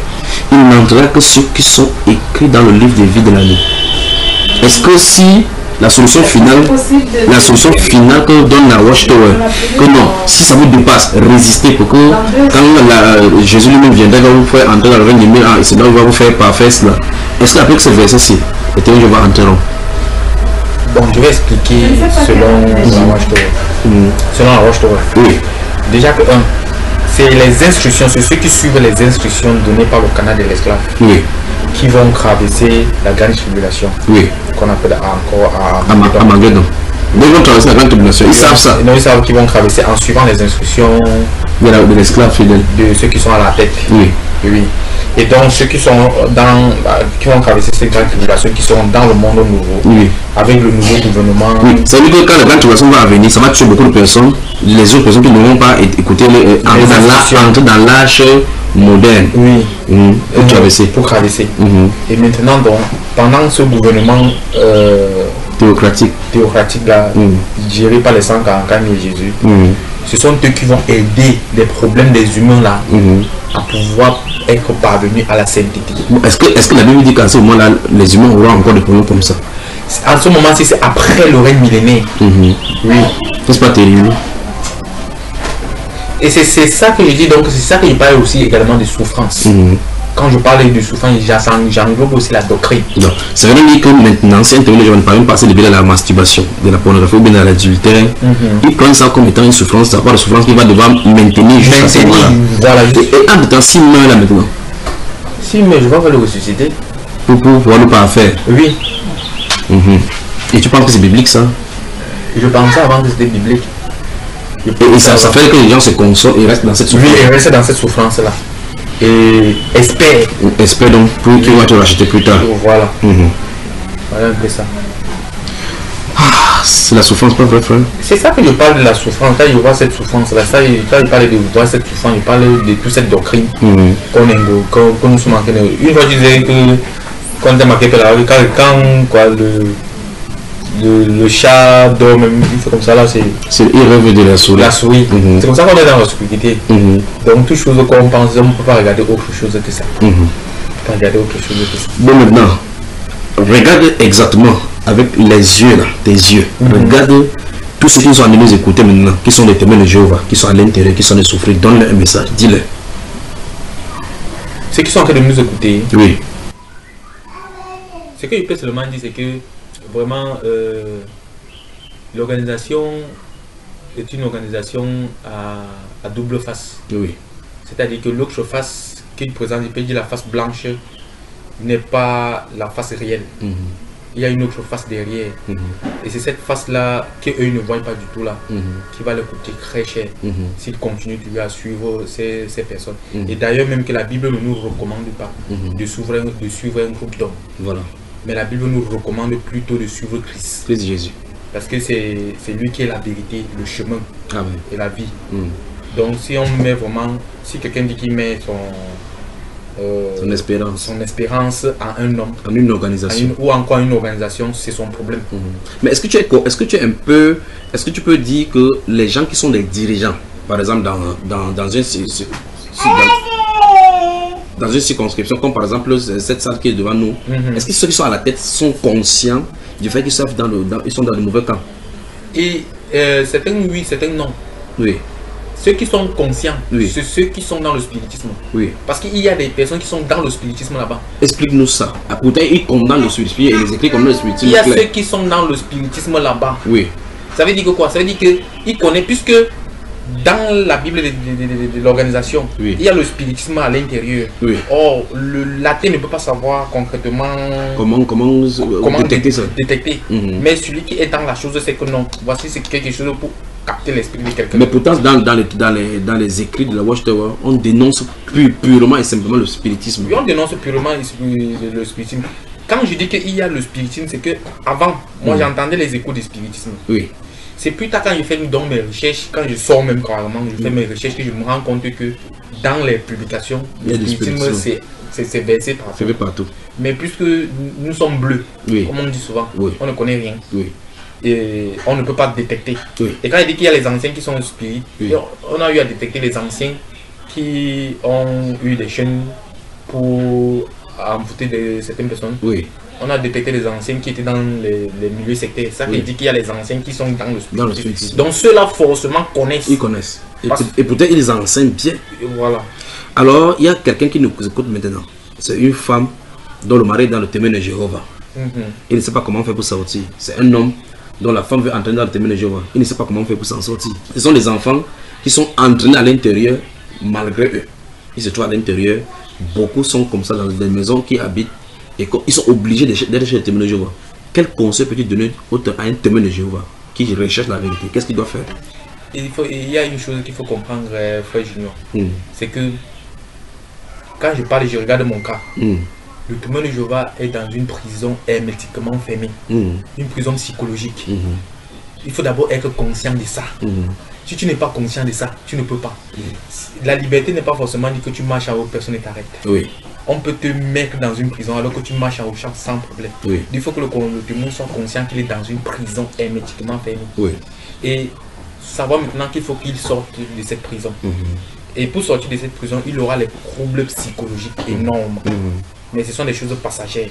Il n'entrera que ceux qui sont écrits dans le livre de vie de l'année. Est-ce que si la solution finale que donne la Watchtower, que non, si ça vous dépasse, résistez pour que quand Jésus lui-même viendra, va vous faire entrer dans le règne de Dieu, c'est là où il va vous faire parfaire cela. Est-ce qu'avec ce verset-ci, je vais interrompre? Bon, je vais expliquer selon la Watchtower. Déjà que c'est les instructions, c'est ceux qui suivent les instructions données par le canal de l'esclave. Qui vont traverser la grande tribulation. Qu'on appelle encore Armageddon. Ils vont traverser la grande tribulation. Ils savent ça. Ils savent qu'ils vont traverser en suivant les instructions de l'esclave fidèle. De ceux qui sont à la tête. Et donc ceux qui sont qui vont traverser cette grande tribulation, qui sont dans le monde nouveau, avec le nouveau gouvernement. Ça veut dire que quand la grande tribulation va venir, ça va tuer beaucoup de personnes. Les autres personnes qui ne vont pas écouter, entrer dans l'âge moderne. Pour traverser. Et maintenant donc, pendant ce gouvernement théocratique là, géré par les 144 000 Jésus, ce sont eux qui vont aider les problèmes des humains là à pouvoir être parvenus à la sainteté. Est-ce que la Bible dit qu'à ce moment-là, les humains auront encore des problèmes comme ça? En ce moment-ci, c'est après le règne millénaire. Oui. C'est pas terrible. Et c'est ça que je dis, donc c'est ça que je parle aussi également de souffrance. Quand je parle de souffrance, j'englobe aussi la doctrine. Ça veut dire que maintenant, si un témoin ne parle même pas de la masturbation, de la pornographie ou bien de l'adultère, ils prennent ça comme étant une souffrance, ça part de souffrance qu'il va devoir maintenir jusqu'à ce moment-là. Voilà. Et en temps, s'il meurt là maintenant, si, mais je vais le ressusciter. Pour pouvoir le parfaire. Oui. Et tu penses que c'est biblique ça? Je pensais avant que c'était biblique. Et ça fait que les gens se consolent et restent dans cette souffrance. Oui, ils restent dans cette souffrance-là. Et espère. Espère donc pour qu'ils vont te racheter plus tard. Voilà. Voilà un peu ça. C'est la souffrance, pas vrai, frère? C'est ça que je parle de la souffrance. Quand je vois cette souffrance-là, quand je parle de voir cette souffrance, je parle de toute cette doctrine qu'on nous sommes en train de. Une fois, je disais que quand on a marqué que quand le chat dort, même il fait comme ça là, il rêve de la souris. La souris. C'est comme ça qu'on est dans l'obscurité. Donc, toute chose qu'on pense, on ne peut pas regarder autre chose que ça. On ne peut pas regarder autre chose que ça. Bon, maintenant, regarde exactement avec les yeux là, tes yeux. Regarde tous ceux qui sont en train de nous écouter maintenant, qui sont les témoins de Jéhovah, qui sont à l'intérieur, qui sont de souffrir. Donne-leur un message, dis-leur. Ceux qui sont en train de nous écouter. Oui. Ce que je peux seulement dire, c'est que vraiment, l'organisation est une organisation à double face. Oui. C'est-à-dire que l'autre face qu'il présente, il peut dire la face blanche, n'est pas la face réelle. Il y a une autre face derrière. Et c'est cette face-là qu'eux ne voient pas du tout là, qui va leur coûter très cher s'ils continuent à suivre ces personnes. Et d'ailleurs, même que la Bible ne nous recommande pas de suivre un groupe d'hommes. Voilà. Mais la Bible nous recommande plutôt de suivre Christ. Christ Jésus. Parce que c'est lui qui est la vérité, le chemin et la vie. Donc si on met vraiment, si quelqu'un dit qu'il met son espérance en un homme, en une organisation, ou encore une organisation, c'est son problème. Mais est-ce que tu peux dire que les gens qui sont des dirigeants, par exemple dans une circonscription, comme par exemple cette salle qui est devant nous, est-ce que ceux qui sont à la tête sont conscients du fait qu'ils sont dans le mauvais camp? Et certains oui, certains non. Oui. Ceux qui sont conscients, c'est ceux qui sont dans le spiritisme. Oui. Parce qu'il y a des personnes qui sont dans le spiritisme là-bas. Explique-nous ça. Pourtant, ils condamnent le spiritisme et ils écrivent comme le spiritisme. Il y a ceux qui sont dans le spiritisme là-bas. Oui. Ça veut dire que quoi? Ça veut dire qu'ils connaissent, puisque dans la Bible de l'organisation, il y a le spiritisme à l'intérieur. Oui. Or, l'athée ne peut pas savoir concrètement comment détecter ça. Mais celui qui est dans la chose, c'est que non, voici c'est quelque chose pour capter l'esprit de quelqu'un. Mais pourtant, dans les écrits de la Watchtower, on dénonce purement et simplement le spiritisme. Oui, on dénonce purement le spiritisme. Quand je dis qu'il y a le spiritisme, c'est que avant, moi j'entendais les échos du spiritisme. Oui. C'est plus tard quand je fais donc mes recherches, quand je sors même carrément, je fais mes recherches, que je me rends compte que dans les publications, le spiritisme c'est versé partout. Mais puisque nous sommes bleus, comme on dit souvent, on ne connaît rien. Et on ne peut pas détecter. Et quand il dit qu'il y a les anciens qui sont spirites, on a eu à détecter les anciens qui ont eu des chaînes pour envoûter certaines personnes. On a détecté les anciens qui étaient dans les milieux sectaires. Ça qui dit qu'il y a les anciens qui sont dans le spiritisme. Donc ceux-là forcément connaissent. Ils connaissent. Et peut-être ils enseignent bien. Et voilà. Alors il y a quelqu'un qui nous écoute maintenant. C'est une femme dont le mari est dans le témoin de Jéhovah. Il ne sait pas comment faire pour sortir. C'est un homme dont la femme veut entraîner dans le témoin de Jéhovah. Il ne sait pas comment faire pour s'en sortir. Ce sont des enfants qui sont entraînés à l'intérieur malgré eux. Ils se trouvent à l'intérieur. Beaucoup sont comme ça dans des maisons qui habitent. Et ils sont obligés d'être chez le témoin de Jéhovah. Quel conseil peux-tu donner à un témoin de Jéhovah qui recherche la vérité? Qu'est-ce qu'il doit faire? Il y a une chose qu'il faut comprendre, frère Junior. C'est que quand je regarde mon cas. Le témoin de Jéhovah est dans une prison hermétiquement fermée. Une prison psychologique. Il faut d'abord être conscient de ça. Si tu n'es pas conscient de ça, tu ne peux pas. La liberté n'est pas forcément dit que tu marches à haut, personne ne t'arrête. On peut te mettre dans une prison alors que tu marches en haut champ sans problème. Il faut que le témoin soit conscient qu'il est dans une prison hermétiquement fermée. Et savoir maintenant qu'il faut qu'il sorte de cette prison. Et pour sortir de cette prison, il aura les troubles psychologiques énormes. Mais ce sont des choses passagères.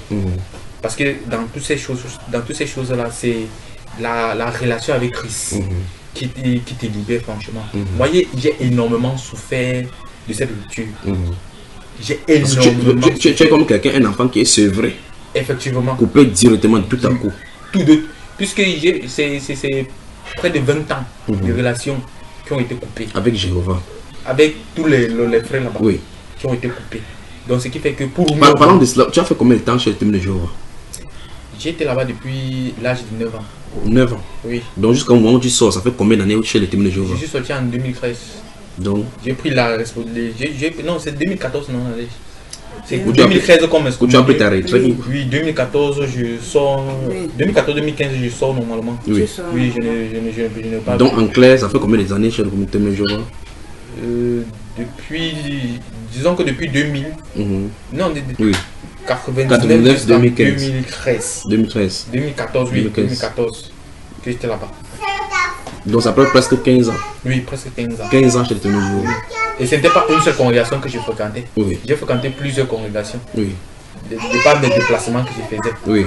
Parce que dans toutes ces choses-là, c'est la relation avec Christ qui te libère franchement. Moi, j'ai énormément souffert de cette rupture. J'ai énormément tu es comme quelqu'un, un enfant qui est sevré. Effectivement. Coupé directement tout à coup. Puisque c'est près de 20 ans de relations qui ont été coupées. Avec Jéhovah. Avec tous les frères là-bas qui ont été coupés. Donc ce qui fait que pour moi... Parlant de cela, tu as fait combien de temps chez le témoin de Jéhovah? J'ai été là-bas depuis l'âge de 9 ans. 9 ans? Oui. Donc jusqu'au moment où tu sors, ça fait combien d'années chez le témoin de Jéhovah? Je suis sorti en 2013. Donc j'ai pris la responsabilité. Non, c'est 2014, non. C'est 2013 comme est-ce que tu as pris ta retraite? Oui, 2014, je sors. 2014-2015, je sors normalement. Oui. Oui, je n'ai pas. Donc en clair, ça fait combien d'années chez le témoin de Jéhovah? Depuis, disons que depuis 2000, non, oui. 99, 2015. 2014, oui, 2015. 2014, que j'étais là-bas. Donc ça fait presque 15 ans. Oui, presque 15 ans. 15 ans chez le témoin de Jéhovah. Et ce n'était pas une seule congrégation que je fréquentais. Oui. J'ai fréquenté plusieurs congrégations. Oui. De par mes déplacements que je faisais. Oui.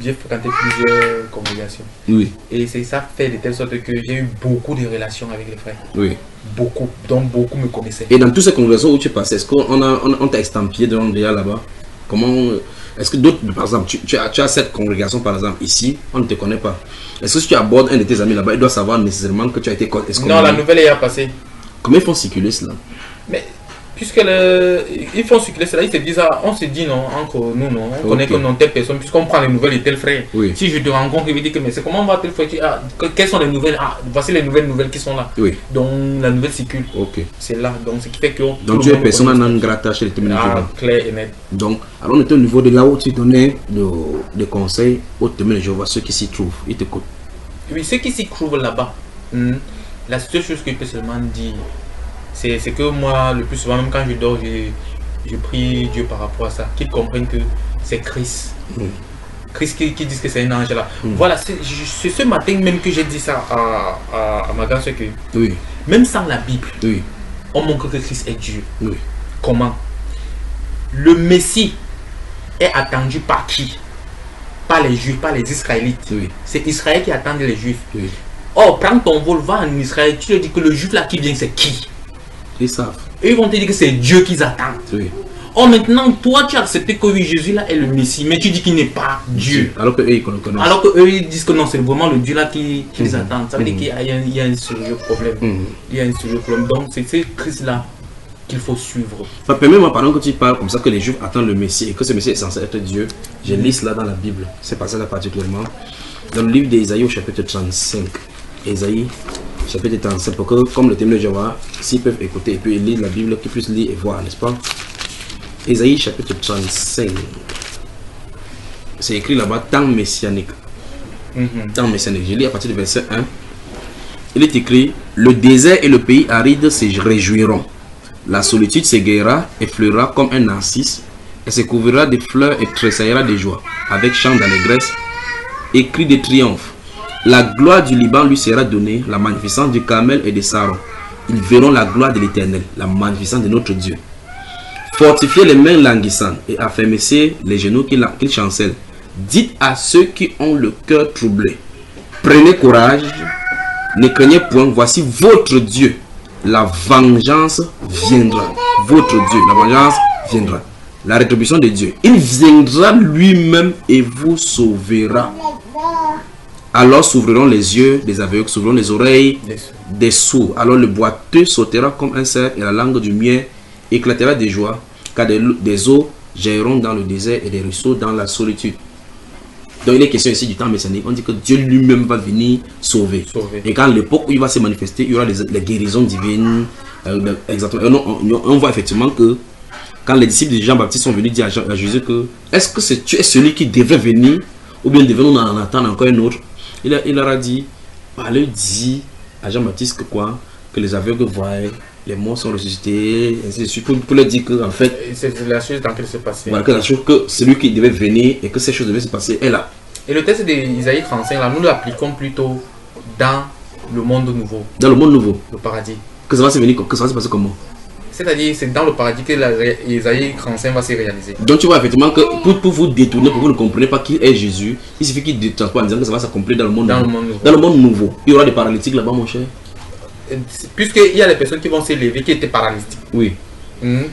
J'ai fréquenté plusieurs congrégations. Oui. Et c'est ça fait de telle sorte que j'ai eu beaucoup de relations avec les frères. Oui. Beaucoup, donc beaucoup me connaissaient. Et dans toutes ces congrégations où tu es passé, est-ce qu'on t'a estampillé devant déjà là-bas? Comment est-ce que d'autres, par exemple, tu as cette congrégation par exemple ici, on ne te connaît pas. Est-ce que si tu abordes un de tes amis là-bas, il doit savoir nécessairement que tu as été excommunié? Non, la nouvelle est passée. Comment ils font circuler cela? Mais puisque ils font circuler cela, ils se disent, on se dit non, entre nous, non, on connaît que non telle personne, puisqu'on prend les nouvelles de tel frère. Oui. Si je te rencontre, il me dit que mais c'est comment on va tel frère, quelles sont les nouvelles? Voici les nouvelles qui sont là. Oui. Donc la nouvelle circule. Ok. C'est là, donc ce qui fait que... Donc tu es personne non grata chez les témoins de Jéhovah. Clair et net. Donc, alors on était au niveau de là où tu donnais des conseils aux témoins de Jéhovah, ceux qui s'y trouvent, ils t'écoutent. Oui, ceux qui s'y trouvent là-bas, la seule chose que je peux seulement dire, c'est que moi, le plus souvent, même quand je dors, je prie Dieu par rapport à ça, qu'ils comprennent que c'est Christ. Christ qui dit que c'est un ange là. Voilà, c'est ce matin même que j'ai dit ça à ma grande soeur que même sans la Bible, on montre que Christ est Dieu. Comment? Le Messie est attendu par qui? Pas les Juifs, pas les Israélites. C'est Israël qui attend les Juifs. Or, prends ton vol, va en Israël, tu leur dis que le Juif là qui vient, c'est qui? Ils savent. Et ils vont te dire que c'est Dieu qu'ils attendent. Or maintenant, toi tu as accepté que oui, Jésus là est le Messie, mais tu dis qu'il n'est pas Dieu. Alors que eux ils connaissent. Alors que eux ils disent que non, c'est vraiment le Dieu là qui les attend. Ça veut dire qu'il y a un sérieux problème. Il y a un sérieux problème. Donc c'est Christ là qu'il faut suivre. Permets-moi, pendant que tu parles comme ça, que les Juifs attendent le Messie et que ce Messie est censé être Dieu, je lis cela dans la Bible. C'est passé là particulièrement. Dans le livre d'Ésaïe au chapitre 35. Ésaïe, chapitre 35. Pour que, comme le témoin de Jéhovah, s'ils peuvent écouter et puis lire la Bible, qu'ils puissent lire et voir, n'est-ce pas? Ésaïe, chapitre 35. C'est écrit là-bas, temps messianique. Temps messianique. Je lis à partir du verset 1. Il est écrit: le désert et le pays aride se réjouiront. La solitude s'égayera et fleurira comme un narcisse, et se couvrira de fleurs et tressaillera de joie, avec chants d'allégresse et cris de triomphe. La gloire du Liban lui sera donnée, la magnificence du Carmel et de Saron. Ils verront la gloire de l'Éternel, la magnificence de notre Dieu. Fortifiez les mains languissantes et affermissez les genoux qui chancellent. Dites à ceux qui ont le cœur troublé: prenez courage, ne craignez point, voici votre Dieu. La vengeance viendra. Votre Dieu, la vengeance viendra. La rétribution de Dieu. Il viendra lui-même et vous sauvera. Alors s'ouvriront les yeux des aveugles, s'ouvriront les oreilles des sourds. Alors le boiteux sautera comme un cerf et la langue du muet éclatera de joie, car des eaux jailliront dans le désert et des ruisseaux dans la solitude. Donc il est question ici du temps messianique. On dit que Dieu lui-même va venir sauver. Et quand l'époque où il va se manifester, il y aura les guérisons divines. Exactement. On voit effectivement que quand les disciples de Jean-Baptiste sont venus dire à Jésus que est-ce que tu es celui qui devrait venir, ou bien devons-nous en attendre encore un autre? Il leur a dit, allez dire à Jean-Baptiste que quoi? Que les aveugles voient, les morts sont ressuscités, ainsi de suite, pour leur dire que en fait c'est la chose dans laquelle c'est passé. Voilà, que celui qui devait venir et que ces choses devaient se passer est là. Et le texte d'Isaïe 35 là, nous l'appliquons plutôt dans le monde nouveau, Dans le monde nouveau. le paradis. Que ça va se venir, que ça va se passer comment? C'est-à-dire, c'est dans le paradis que Isaïe 35 va se réaliser. Donc tu vois effectivement que pour vous détourner, pour que vous ne comprenez pas qui est Jésus, il suffit qu'il détourne pas en disant que ça va s'accomplir dans le monde nouveau. Dans le monde nouveau. Il y aura des paralytiques là-bas, mon cher. Puisqu'il y a des personnes qui vont s'élever qui étaient paralytiques. Oui.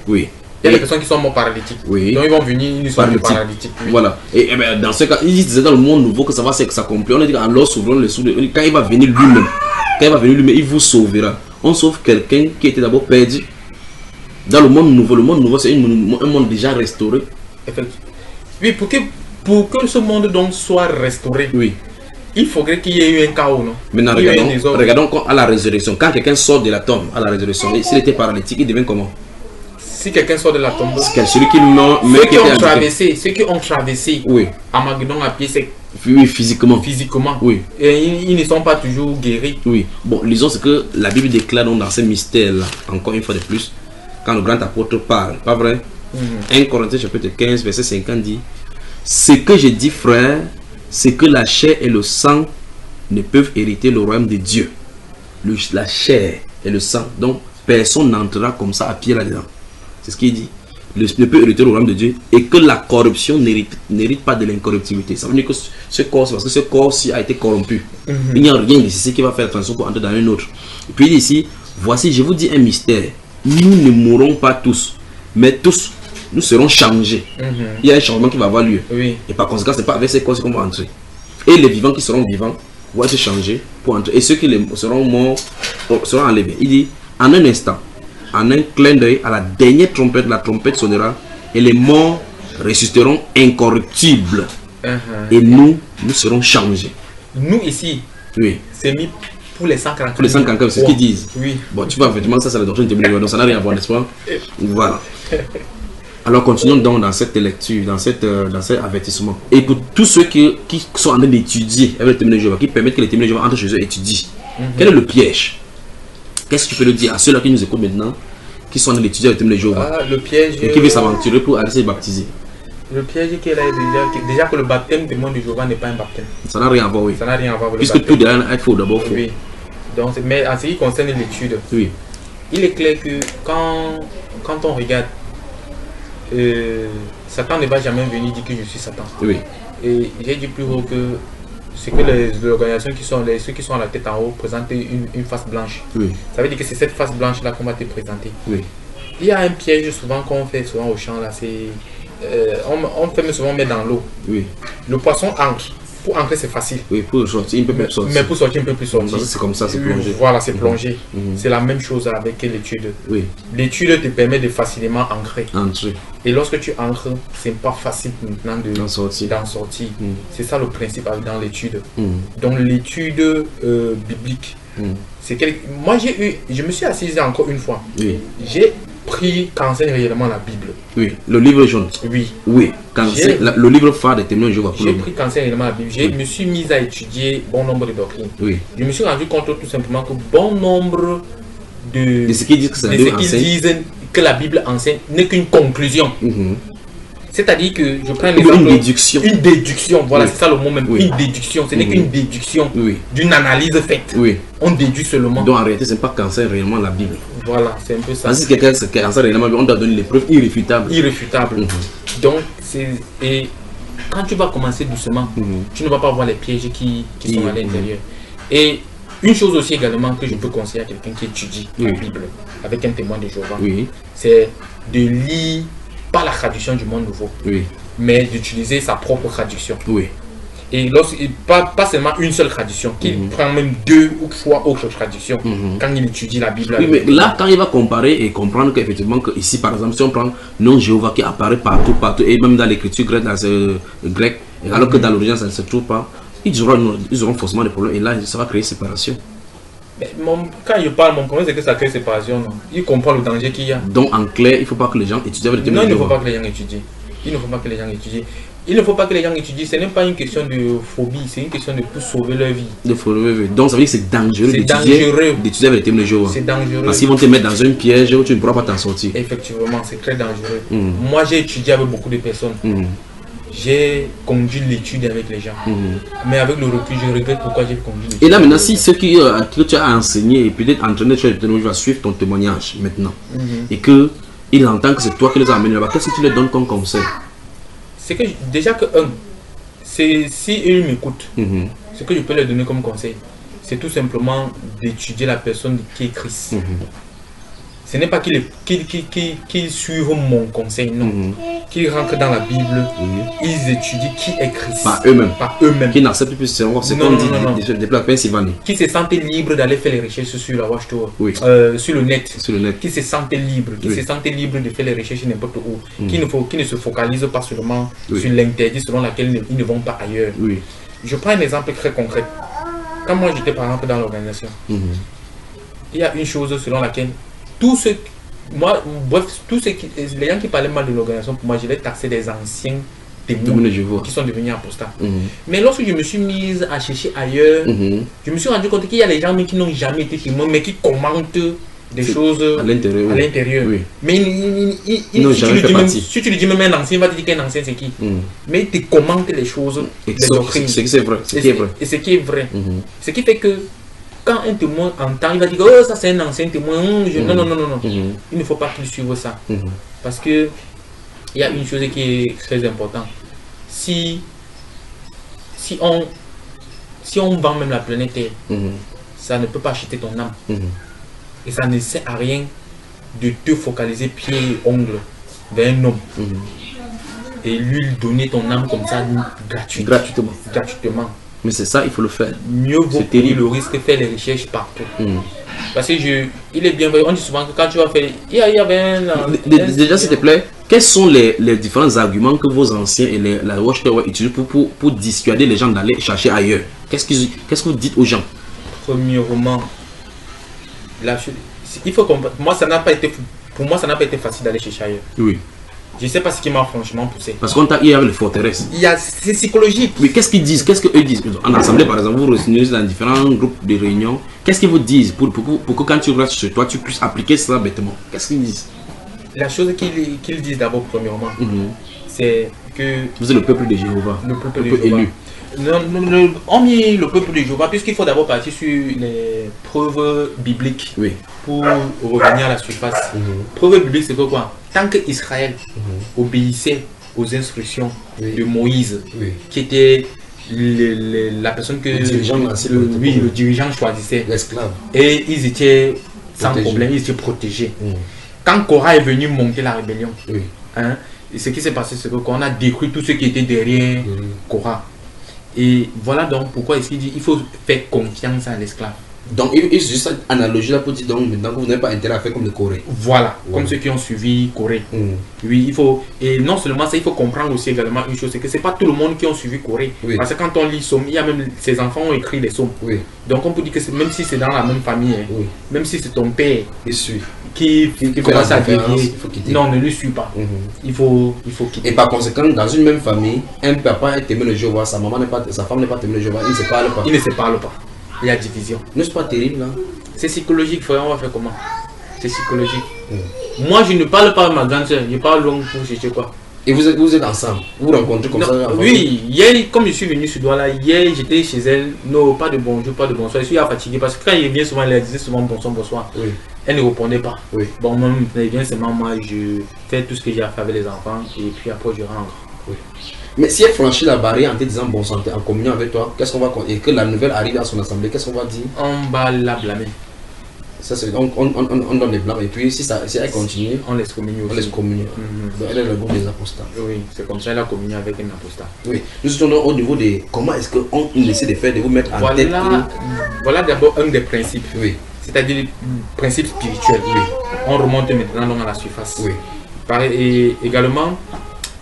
Oui. Il y a des personnes qui sont morts paralytiques. Oui. Donc ils vont venir, ils sont paralytiques. Oui. Voilà. Et ben, dans ce cas, il disait dans le monde nouveau que ça va s'accomplir. On a dit alors s'ouvrons les sous. Quand il va venir lui-même, il vous sauvera. On sauve quelqu'un qui était d'abord perdu. Dans le monde nouveau, c'est un monde déjà restauré. Effectivement. Oui, pour que ce monde donc soit restauré, oui, il faudrait qu'il y ait eu un chaos, non? Maintenant, regardons à la résurrection. Quand quelqu'un sort de la tombe à la résurrection, s'il était paralytique, il devient comment? Si quelqu'un sort de la tombe, celui qui meurt, ceux qui ont traversé, oui, Armageddon à pied sec. Oui, physiquement. Oui. Et ils ne sont pas toujours guéris. Oui. Bon, lisons ce que la Bible déclare donc dans ce mystère-là, encore une fois de plus, quand le grand apôtre parle. Pas vrai? 1 Corinthiens chapitre 15, verset 50 dit: ce que je dis, frère, c'est que la chair et le sang ne peuvent hériter le royaume de Dieu. La chair et le sang. Donc, personne n'entrera comme ça à pied là-dedans. C'est ce qu'il dit. Ne peut hériter le royaume de Dieu, et que la corruption n'hérite pas de l'incorruptibilité. Ça veut dire que ce corps, c'est parce que ce corps-ci a été corrompu. Il n'y a rien d'ici qui va faire attention pour entrer dans un autre. Et puis ici, voici, je vous dis un mystère. Nous ne mourrons pas tous, mais tous, nous serons changés. Il y a un changement qui va avoir lieu. Oui. Et par conséquent, ce n'est pas avec ces corps qu'on va entrer. Et les vivants qui seront vivants vont être changés pour entrer. Et ceux qui seront morts seront enlevés. Il dit, en un instant, en un clin d'œil, à la dernière trompette, la trompette sonnera et les morts ressusciteront incorruptibles. Et nous serons changés. Nous ici, oui, c'est mis pour les 140. Pour les 140, c'est ce qu'ils disent. Oui. Bon, tu vois, effectivement, ça c'est la doctrine de donc ça n'a rien à voir, n'est-ce pas? Voilà. Alors continuons donc dans cette lecture, dans cet avertissement. Et pour tous ceux qui sont en train d'étudier avec les témoins de Jéhovah, qui permettent que les témoins de Jéhovah entrent chez eux et étudient, quel est le piège? Qu'est-ce que tu peux le dire à ceux-là qui nous écoutent maintenant, qui sont en train d'étudier avec les témoins de Jéhovah, le piège, et qui veulent s'aventurer pour aller se baptiser? Le piège qui est là, déjà que le baptême des témoins de Jéhovah n'est pas un baptême. Ça n'a rien à voir, oui. Ça n'a rien à voir avec le baptême. Puisque tout derrière est faux, d'abord faux. Oui. Donc, mais en ce qui concerne l'étude, oui, il est clair que quand on regarde, Satan ne va jamais venir dire que je suis Satan. Oui. Et j'ai dit plus haut que c'est que les organisations ceux qui sont à la tête en haut présentent une face blanche. Oui. Ça veut dire que c'est cette face blanche là qu'on va te présenter. Oui. Il y a un piège souvent qu'on fait souvent au champ là, c'est on fait souvent mettre dans l'eau. Oui. Le poisson entre. Pour entrer c'est facile. Oui, pour sortir un peu plus sortir. Mais pour sortir un peu plus sortir. C'est comme ça, c'est plongé. Voilà, c'est plongé. C'est la même chose avec l'étude. Oui. L'étude te permet de facilement ancrer. Entrer. Et lorsque tu ancres, c'est pas facile maintenant d'en sortir. C'est ça le principe dans l'étude. Donc l'étude biblique. C'est moi je me suis assise encore une fois. Oui. J'ai pris qu'enseigne réellement la Bible. Oui, le livre jaune. Oui. Oui, le livre phare des témoins de Jéhovah. J'ai pris qu'enseigne réellement la Bible. Je me suis mis à étudier bon nombre de doctrines. Oui. Je me suis rendu compte tout simplement que bon nombre de ce qu'ils disent que la Bible enseigne n'est qu'une conclusion. C'est-à-dire que je prends une déduction. Une déduction, voilà, c'est ça le mot même. Une déduction, ce n'est qu'une déduction d'une analyse faite. Oui. On déduit seulement. Donc en réalité, ce n'est pas qu'enseigne réellement la Bible. Voilà, c'est un peu ça. Si quelqu'un enseigne réellement, on doit donner les preuves irréfutables. Irréfutables. Donc, et quand tu vas commencer doucement, tu ne vas pas voir les pièges qui sont à l'intérieur. Et une chose aussi également que je peux conseiller à quelqu'un qui étudie la Bible avec un témoin de Jéhovah, c'est de lire pas la traduction du monde nouveau, mais d'utiliser sa propre traduction. Et pas seulement une seule traduction, qu'il prend même 2 ou 3 autres traductions quand il étudie la Bible. Oui, mais là, quand il va comparer et comprendre qu'effectivement, ici par exemple, si on prend nom Jéhovah qui apparaît partout, et même dans l'écriture grecque, alors que dans l'origine ça ne se trouve pas, ils auront forcément des problèmes et là, ça va créer séparation. Mais quand je parle, mon problème c'est que ça crée séparation. Non? Il comprend le danger qu'il y a. Donc en clair, il ne faut pas que les gens étudient avec les témoins. Non, il ne faut pas que les gens étudient. Il ne faut pas que les gens étudient. Il ne faut pas que les gens étudient. Ce n'est pas une question de phobie, c'est une question de pour sauver leur vie. Donc ça veut dire que c'est dangereux d'étudier avec les témoins de Jéhovah. C'est dangereux. Parce qu'ils vont te mettre dans un piège où tu ne pourras pas t'en sortir. Effectivement, c'est très dangereux. Moi j'ai étudié avec beaucoup de personnes. j'ai conduit l'étude avec les gens. Mais avec le recul, je regrette pourquoi j'ai conduit l'étude. Et là maintenant, si ceux que tu as enseigné et peut-être entraîné, tu vas suivre ton témoignage maintenant. Et qu'il entend que c'est toi qui les as amenés là-bas, qu'est-ce que tu leur donnes comme conseil? C'est que déjà que si ils m'écoutent, ce que je peux leur donner comme conseil, c'est tout simplement d'étudier la personne qui est Christ. Ce n'est pas qu'ils suivent mon conseil, non. Qu'ils rentrent dans la Bible, ils étudient qui est Christ. Par eux-mêmes. Par eux-mêmes. Qui n'acceptent plus ce qu'on dit des plats Pennsylvanie. Qui se sentent libres d'aller faire les recherches sur la Watchtower, sur le net. Qui se sentent libres, de faire les recherches n'importe où. Qui ne se focalisent pas seulement sur l'interdit selon laquelle ils ne vont pas ailleurs. Je prends un exemple très concret. Quand moi j'étais par exemple dans l'organisation, il y a une chose selon laquelle les gens qui parlaient mal de l'organisation, pour moi, je les taxais des anciens témoins qui sont devenus apostats. Mais lorsque je me suis mise à chercher ailleurs, je me suis rendu compte qu'il y a des gens qui n'ont jamais été témoins, mais qui commentent des choses à l'intérieur. Mais si tu lui dis même un ancien, il va te dire qu'un ancien c'est qui. Mais il te commente les choses, les doctrines. C'est vrai. Et ce qui est vrai. Ce qui fait que quand un témoin entend, il va dire que oh, ça c'est un ancien témoin. Non. Il ne faut pas qu'il suive ça. Parce que il y a une chose qui est très importante. Si on vend même la planète Terre, ça ne peut pas acheter ton âme. Et ça ne sert à rien de te focaliser pied et ongle vers un homme. Et lui donner ton âme comme ça gratuitement. Mais c'est ça, il faut le faire. Mieux vaut courir le risque de faire les recherches partout. Parce que il est bien vrai, on dit souvent que quand tu vas faire... Il y avait déjà, s'il te plaît, quels sont les différents arguments que vos anciens et la Watchtower utilisent pour dissuader les gens d'aller chercher ailleurs? Qu'est-ce que vous dites aux gens? Premièrement, il faut comprendre. Pour moi, ça n'a pas été facile d'aller chercher ailleurs. Je ne sais pas ce qui m'a franchement poussé. Parce qu'on t'a eu avec les forteresses. C'est psychologique. Mais qu'est-ce qu'ils disent? Qu'est-ce qu'eux disent? En assemblée, par exemple, vous vous réunissez dans différents groupes de réunions. Qu'est-ce qu'ils vous disent pour que quand tu restes chez toi, tu puisses appliquer cela bêtement? Qu'est-ce qu'ils disent? La chose qu'ils disent d'abord, premièrement, c'est que... Vous êtes le peuple de Jéhovah. Le peuple élu. On met le peuple de Jéhovah puisqu'il faut d'abord partir sur les preuves bibliques pour revenir à la surface. Preuve biblique, c'est quoi? Tant que Israël obéissait aux instructions de Moïse, qui était la personne que le dirigeant choisissait, l'esclave, et ils étaient sans problème, ils étaient protégés. Quand Korah est venu monter la rébellion, ce qui s'est passé, c'est qu'on a détruit tout ce qui était derrière Korah. Et voilà donc pourquoi il dit il faut faire confiance à l'esclave. Donc il y a juste cette analogie là pour dire donc maintenant que vous n'avez pas intérêt à faire comme le Corée. Voilà, comme ceux qui ont suivi Corée. Oui, il faut, et non seulement ça, il faut comprendre aussi également une chose, c'est que c'est pas tout le monde qui ont suivi Corée. Parce que quand on lit Somme, il y a même ses enfants ont écrit les Sommes. Donc on peut dire que même si c'est dans la même famille, même si c'est ton père qui commence à vérifier, non, ne le suis pas. Il faut quitter. Et par conséquent, dans une même famille, un papa est témoin de Jéhovah, sa femme n'est pas témoin de Jéhovah, ils ne se parlent pas. Ils ne se parlent pas. Il y a division. N'est-ce pas terrible là? C'est psychologique, frère, on va faire comment? C'est psychologique. Moi je ne parle pas à ma grande soeur, je parle long pour chercher quoi. Et vous êtes ensemble? Vous vous rencontrez comme ça? Oui, hier, comme je suis venu sur Douala, hier j'étais chez elle, non, pas de bonjour, pas de bonsoir. Je suis fatigué parce que quand il vient souvent, elle disait souvent bonsoir. Elle ne répondait pas. Bon, moi, il vient seulement, moi je fais tout ce que j'ai à faire avec les enfants et puis après je rentre. Mais si elle franchit la barrière en te disant bon santé, en communion avec toi, qu'est-ce qu'on va et que la nouvelle arrive à son assemblée, qu'est-ce qu'on va dire? On va la blâmer. Ça, on donne les blâmes et puis si elle continue, on laisse communier. On laisse communier. Donc elle est le groupe des apostats. Oui, c'est comme ça elle a communié avec un apostat. Oui. Nous sommes au niveau de comment est-ce qu'on essaie de faire, de vous mettre en tête. Voilà d'abord un des principes. C'est-à-dire le principe spirituel. On remonte maintenant donc à la surface. Et également.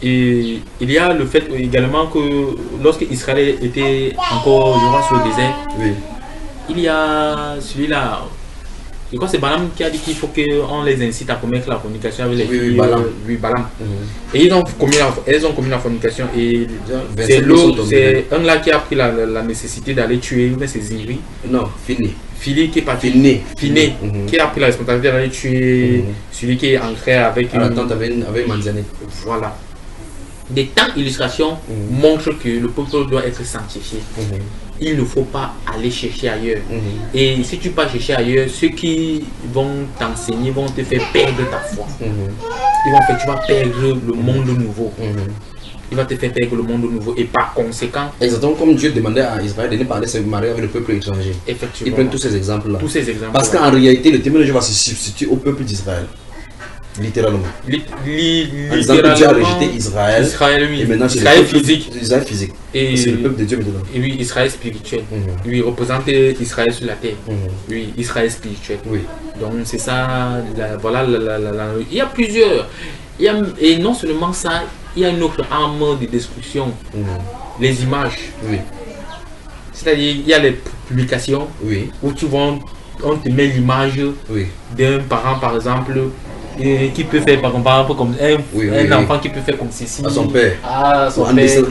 Et il y a le fait également que lorsque Israël était encore sur le désert, il y a celui-là, je crois que c'est Balaam qui a dit qu'il faut qu'on les incite à commettre la fornication avec les filles. Balaam. Et elles ont commis la fornication et c'est un là qui a pris la nécessité d'aller tuer ses Zimri. Non, Fili qui est parti. Finé, qui a pris la responsabilité d'aller tuer celui qui est ancré avec une tante avec Manziané. Voilà. des temps illustrations montrent que le peuple doit être sanctifié. Il ne faut pas aller chercher ailleurs. Et si tu pars chercher ailleurs, ceux qui vont t'enseigner vont te faire perdre ta foi. Tu vas perdre le monde nouveau. Il va te faire perdre le monde nouveau. Et par conséquent... Exactement comme Dieu demandait à Israël de ne pas aller se marier avec le peuple étranger. Effectivement. Ils prennent tous ces exemples-là. Tous ces exemples. Parce qu'en réalité, le témoin de Dieu va se substituer au peuple d'Israël. Littéralement. Littéralement. Dieu a rejeté Israël. Oui. Et maintenant, c'est Israël le peuple physique. Israël physique. Et c'est le peuple de Dieu maintenant. Et oui, Israël spirituel. Oui, il représente Israël sur la terre. Oui, Israël spirituel. Oui. Donc c'est ça. Voilà. Il y a plusieurs. Et non seulement ça, il y a une autre arme de destruction. Les images. Oui. C'est-à-dire, il y a les publications où tu vois, on te met l'image d'un parent, par exemple, qui peut faire par exemple comme un enfant qui peut faire comme ceci à son père.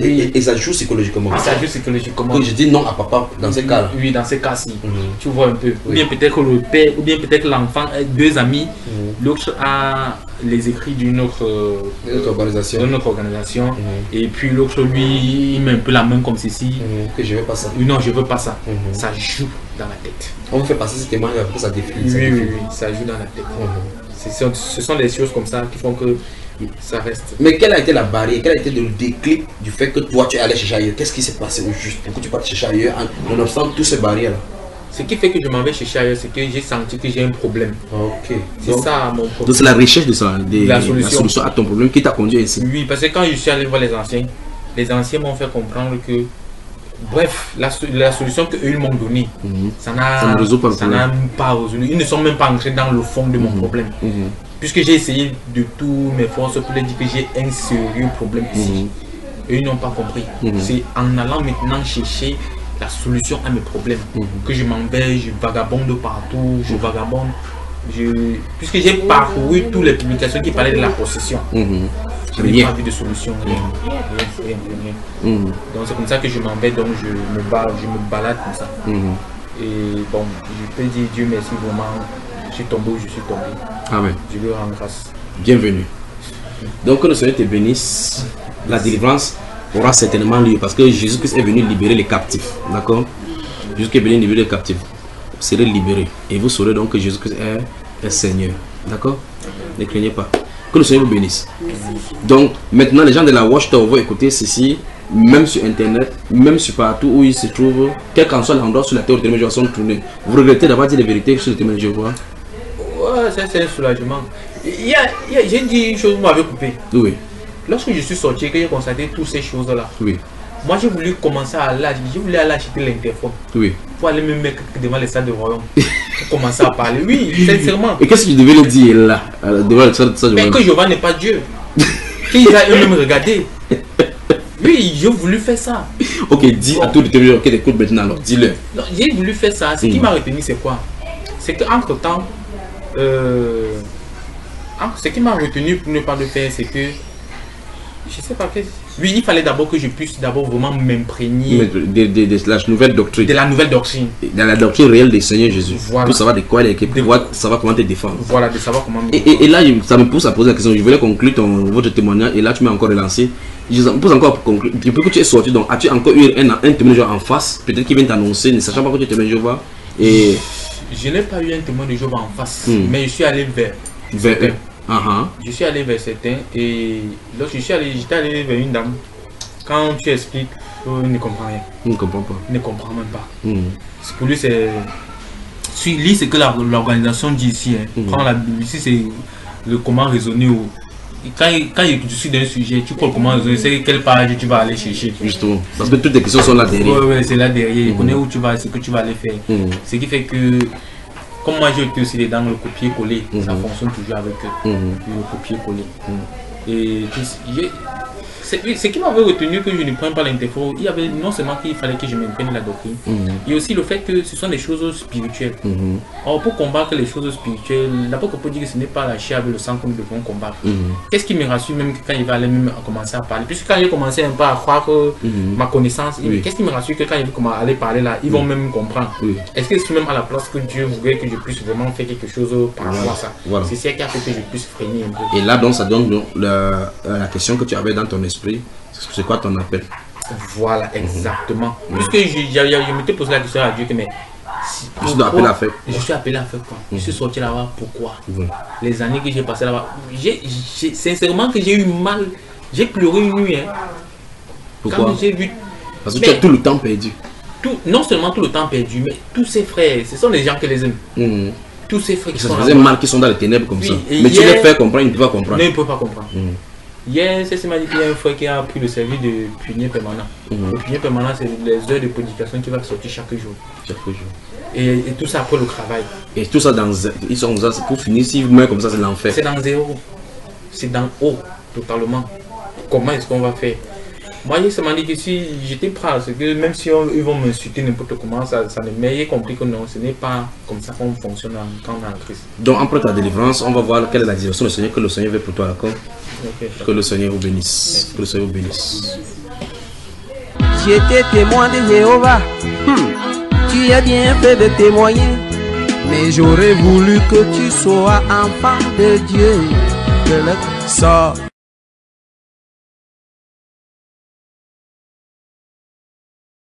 Et ça joue psychologiquement. Ça joue psychologiquement. Donc je dis non à papa dans ces cas-là. Oui, dans ces cas-ci. Tu vois un peu. Ou bien peut-être le père, ou bien peut-être l'enfant, deux amis. L'autre a les écrits d'une autre organisation. Et puis l'autre, lui, il met un peu la main comme ceci. Que je veux pas ça. Non, je veux pas ça. Ça joue dans la tête. On vous fait passer ce témoignage après ça défile. Oui, ça joue dans la tête. Ce sont des choses comme ça qui font que ça reste. Mais quelle a été la barrière, quel a été le déclic du fait que toi tu es allé chercher ailleurs? Qu'est-ce qui s'est passé au juste pour que tu partes chercher ailleurs nonobstant toutes ces barrières là? Ce qui fait que je m'en vais chercher ailleurs, c'est que j'ai senti que j'ai un problème. Ok. C'est ça mon problème. Donc c'est la recherche de la solution à ton problème qui t'a conduit ici. Oui, parce que quand je suis allé voir les anciens m'ont fait comprendre que bref, la solution qu'eux m'ont donnée, ça n'a pas résolu. Ils ne sont même pas entrés dans le fond de mon problème. Puisque j'ai essayé de toutes mes forces pour leur dire que j'ai un sérieux problème ici. Eux, ils n'ont pas compris. C'est en allant maintenant chercher la solution à mes problèmes que je m'en vais, je vagabonde partout, puisque j'ai parcouru toutes les publications qui parlaient de la possession. Je n'ai pas vu de solution, rien. Donc c'est comme ça que je m'en vais, donc je me balade comme ça. Et bon, je peux dire Dieu merci, vraiment, je suis tombé où je suis tombé. Amen. Je lui rends grâce. Bienvenue. Donc que le Seigneur te bénisse, la délivrance aura certainement lieu parce que Jésus-Christ est venu libérer les captifs. D'accord? Jésus-Christ est venu libérer les captifs. Vous serez libérés. Et vous saurez donc que Jésus-Christ est Seigneur. D'accord? Ne craignez pas. Que le Seigneur vous bénisse. Donc, maintenant, les gens de la Watchtower vont écouter ceci, même sur Internet, même sur partout où ils se trouvent, quel qu'en soit l'endroit sur la terre où les témoins de Jéhovah sont tournés. Vous regrettez d'avoir dit les vérités sur les témoins de Jéhovah? Ouais, ça c'est un soulagement. J'ai dit une chose, vous m'avez coupé. Oui. Lorsque je suis sorti, que j'ai constaté toutes ces choses-là, moi j'ai voulu commencer à aller acheter l'interphone. Oui. Pour aller me mettre devant les salles de royaume. Pour commencer à parler. Oui, sincèrement. Et qu'est-ce que tu devais le dire là, devant les salles de royaume? Mais que Jéhovah n'est pas Dieu. Qu'ils aillent eux-mêmes regarder. Oui, j'ai voulu faire ça. Ok, dis à tous les témoins qui t'écoutent maintenant, alors dis-le. J'ai voulu faire ça. Ce qui m'a retenu, c'est quoi? C'est qu'entre temps, ce qui m'a retenu pour ne pas le faire, c'est que je sais pas. Oui, il fallait d'abord que je puisse vraiment m'imprégner de la nouvelle doctrine. De la nouvelle doctrine. De la doctrine réelle du Seigneur Jésus. Voilà. Pour savoir de quoi il est équipé, pour savoir comment te défendre. Voilà, de savoir comment me défendre. Et là, ça me pousse à poser la question. Je voulais conclure votre témoignage et là, tu m'as encore relancé. Je me pose encore à conclure. Depuis que tu es sorti, donc as-tu encore eu un témoin en face? Peut-être qu'il vient t'annoncer, ne sachant pas que tu es témoin de Jéhovah. Et je n'ai pas eu un témoin de Jéhovah en face, mais je suis allé vers eux. Je suis allé vers certains et lorsque j'étais allé vers une dame. Quand tu expliques, il ne comprend rien. Il ne comprend pas. Il ne comprend même pas. Pour lui, c'est... Lis ce que l'organisation dit ici. Prends la Bible. Ici, c'est le comment raisonner. Quand je suis dans un sujet, tu prends comment raisonner. C'est quelle page tu vas aller chercher. Justement. Parce que toutes les questions sont là derrière. Oui, c'est là derrière. Il connaît où tu vas, ce que tu vas aller faire. Ce qui fait que... Comme moi, j'ai été aussi dans le copier-coller. Ça fonctionne toujours avec eux. Le copier-coller. Et ce qui m'avait retenu que je ne prenne pas l'interphone, il y avait non seulement qu'il fallait que je m'imprègne la doctrine, il y a aussi le fait que ce sont des choses spirituelles. Or, pour combattre les choses spirituelles, d'abord qu'on peut dire que ce n'est pas la chair avec le sang que nous devons combattre. Qu'est-ce qui me rassure même quand il va aller même commencer à parler? Puisque quand j'ai commencé un peu à croire ma connaissance, qu'est-ce qui me rassure que quand il va aller parler là, ils vont même comprendre. Est-ce que c'est même à la place que Dieu voudrait que je puisse vraiment faire quelque chose par rapport à ça? C'est ça qui a fait que je puisse freiner un peu. Et là, donc, ça donne la question que tu avais dans ton esprit. Saint-Esprit, c'est quoi ton appel? Voilà, exactement. Puisque je m'étais posé la question à Dieu que mais je suis appelé à faire. Je suis appelé à faire quoi? Je suis sorti là-bas, pourquoi? Les années que j'ai passées là-bas, sincèrement que j'ai eu mal, j'ai pleuré une nuit. Hein. Pourquoi? Quand j'ai vu. Parce que tu as tout le temps perdu. Non seulement tout le temps perdu, mais tous ses frères, ce sont les gens que les aiment. Tous ces frères qui ça sont faisait mal, qui sont dans les ténèbres comme ça. Mais hier, tu les fais comprendre, ils ne peuvent pas comprendre. Non, ils ne peuvent pas comprendre. Hier, c'est m'a dit qu'il y a un frère qui a pris le service de punier permanent. Le punier permanent, c'est les heures de prédication qui va sortir chaque jour. Chaque jour. Et tout ça après le travail. Et tout ça, ils sont comme ça, pour finir, s'ils meurent comme ça, c'est l'enfer. C'est dans zéro. C'est dans haut, totalement. Comment est-ce qu'on va faire? Moi, je m'a dit que si j'étais prêt, c'est que même si ils vont m'insulter n'importe comment, ça ne m'ait compris que non, ce n'est pas comme ça qu'on fonctionne quand on est en Christ. Donc, après ta délivrance, on va voir quelle est la direction du Seigneur, que le Seigneur veut pour toi, d'accord? Que le Seigneur vous bénisse. Que le Seigneur vous bénisse. J'étais témoin de Jéhovah. Tu as bien fait de témoigner. Mais j'aurais voulu que tu sois enfant de Dieu. Sors.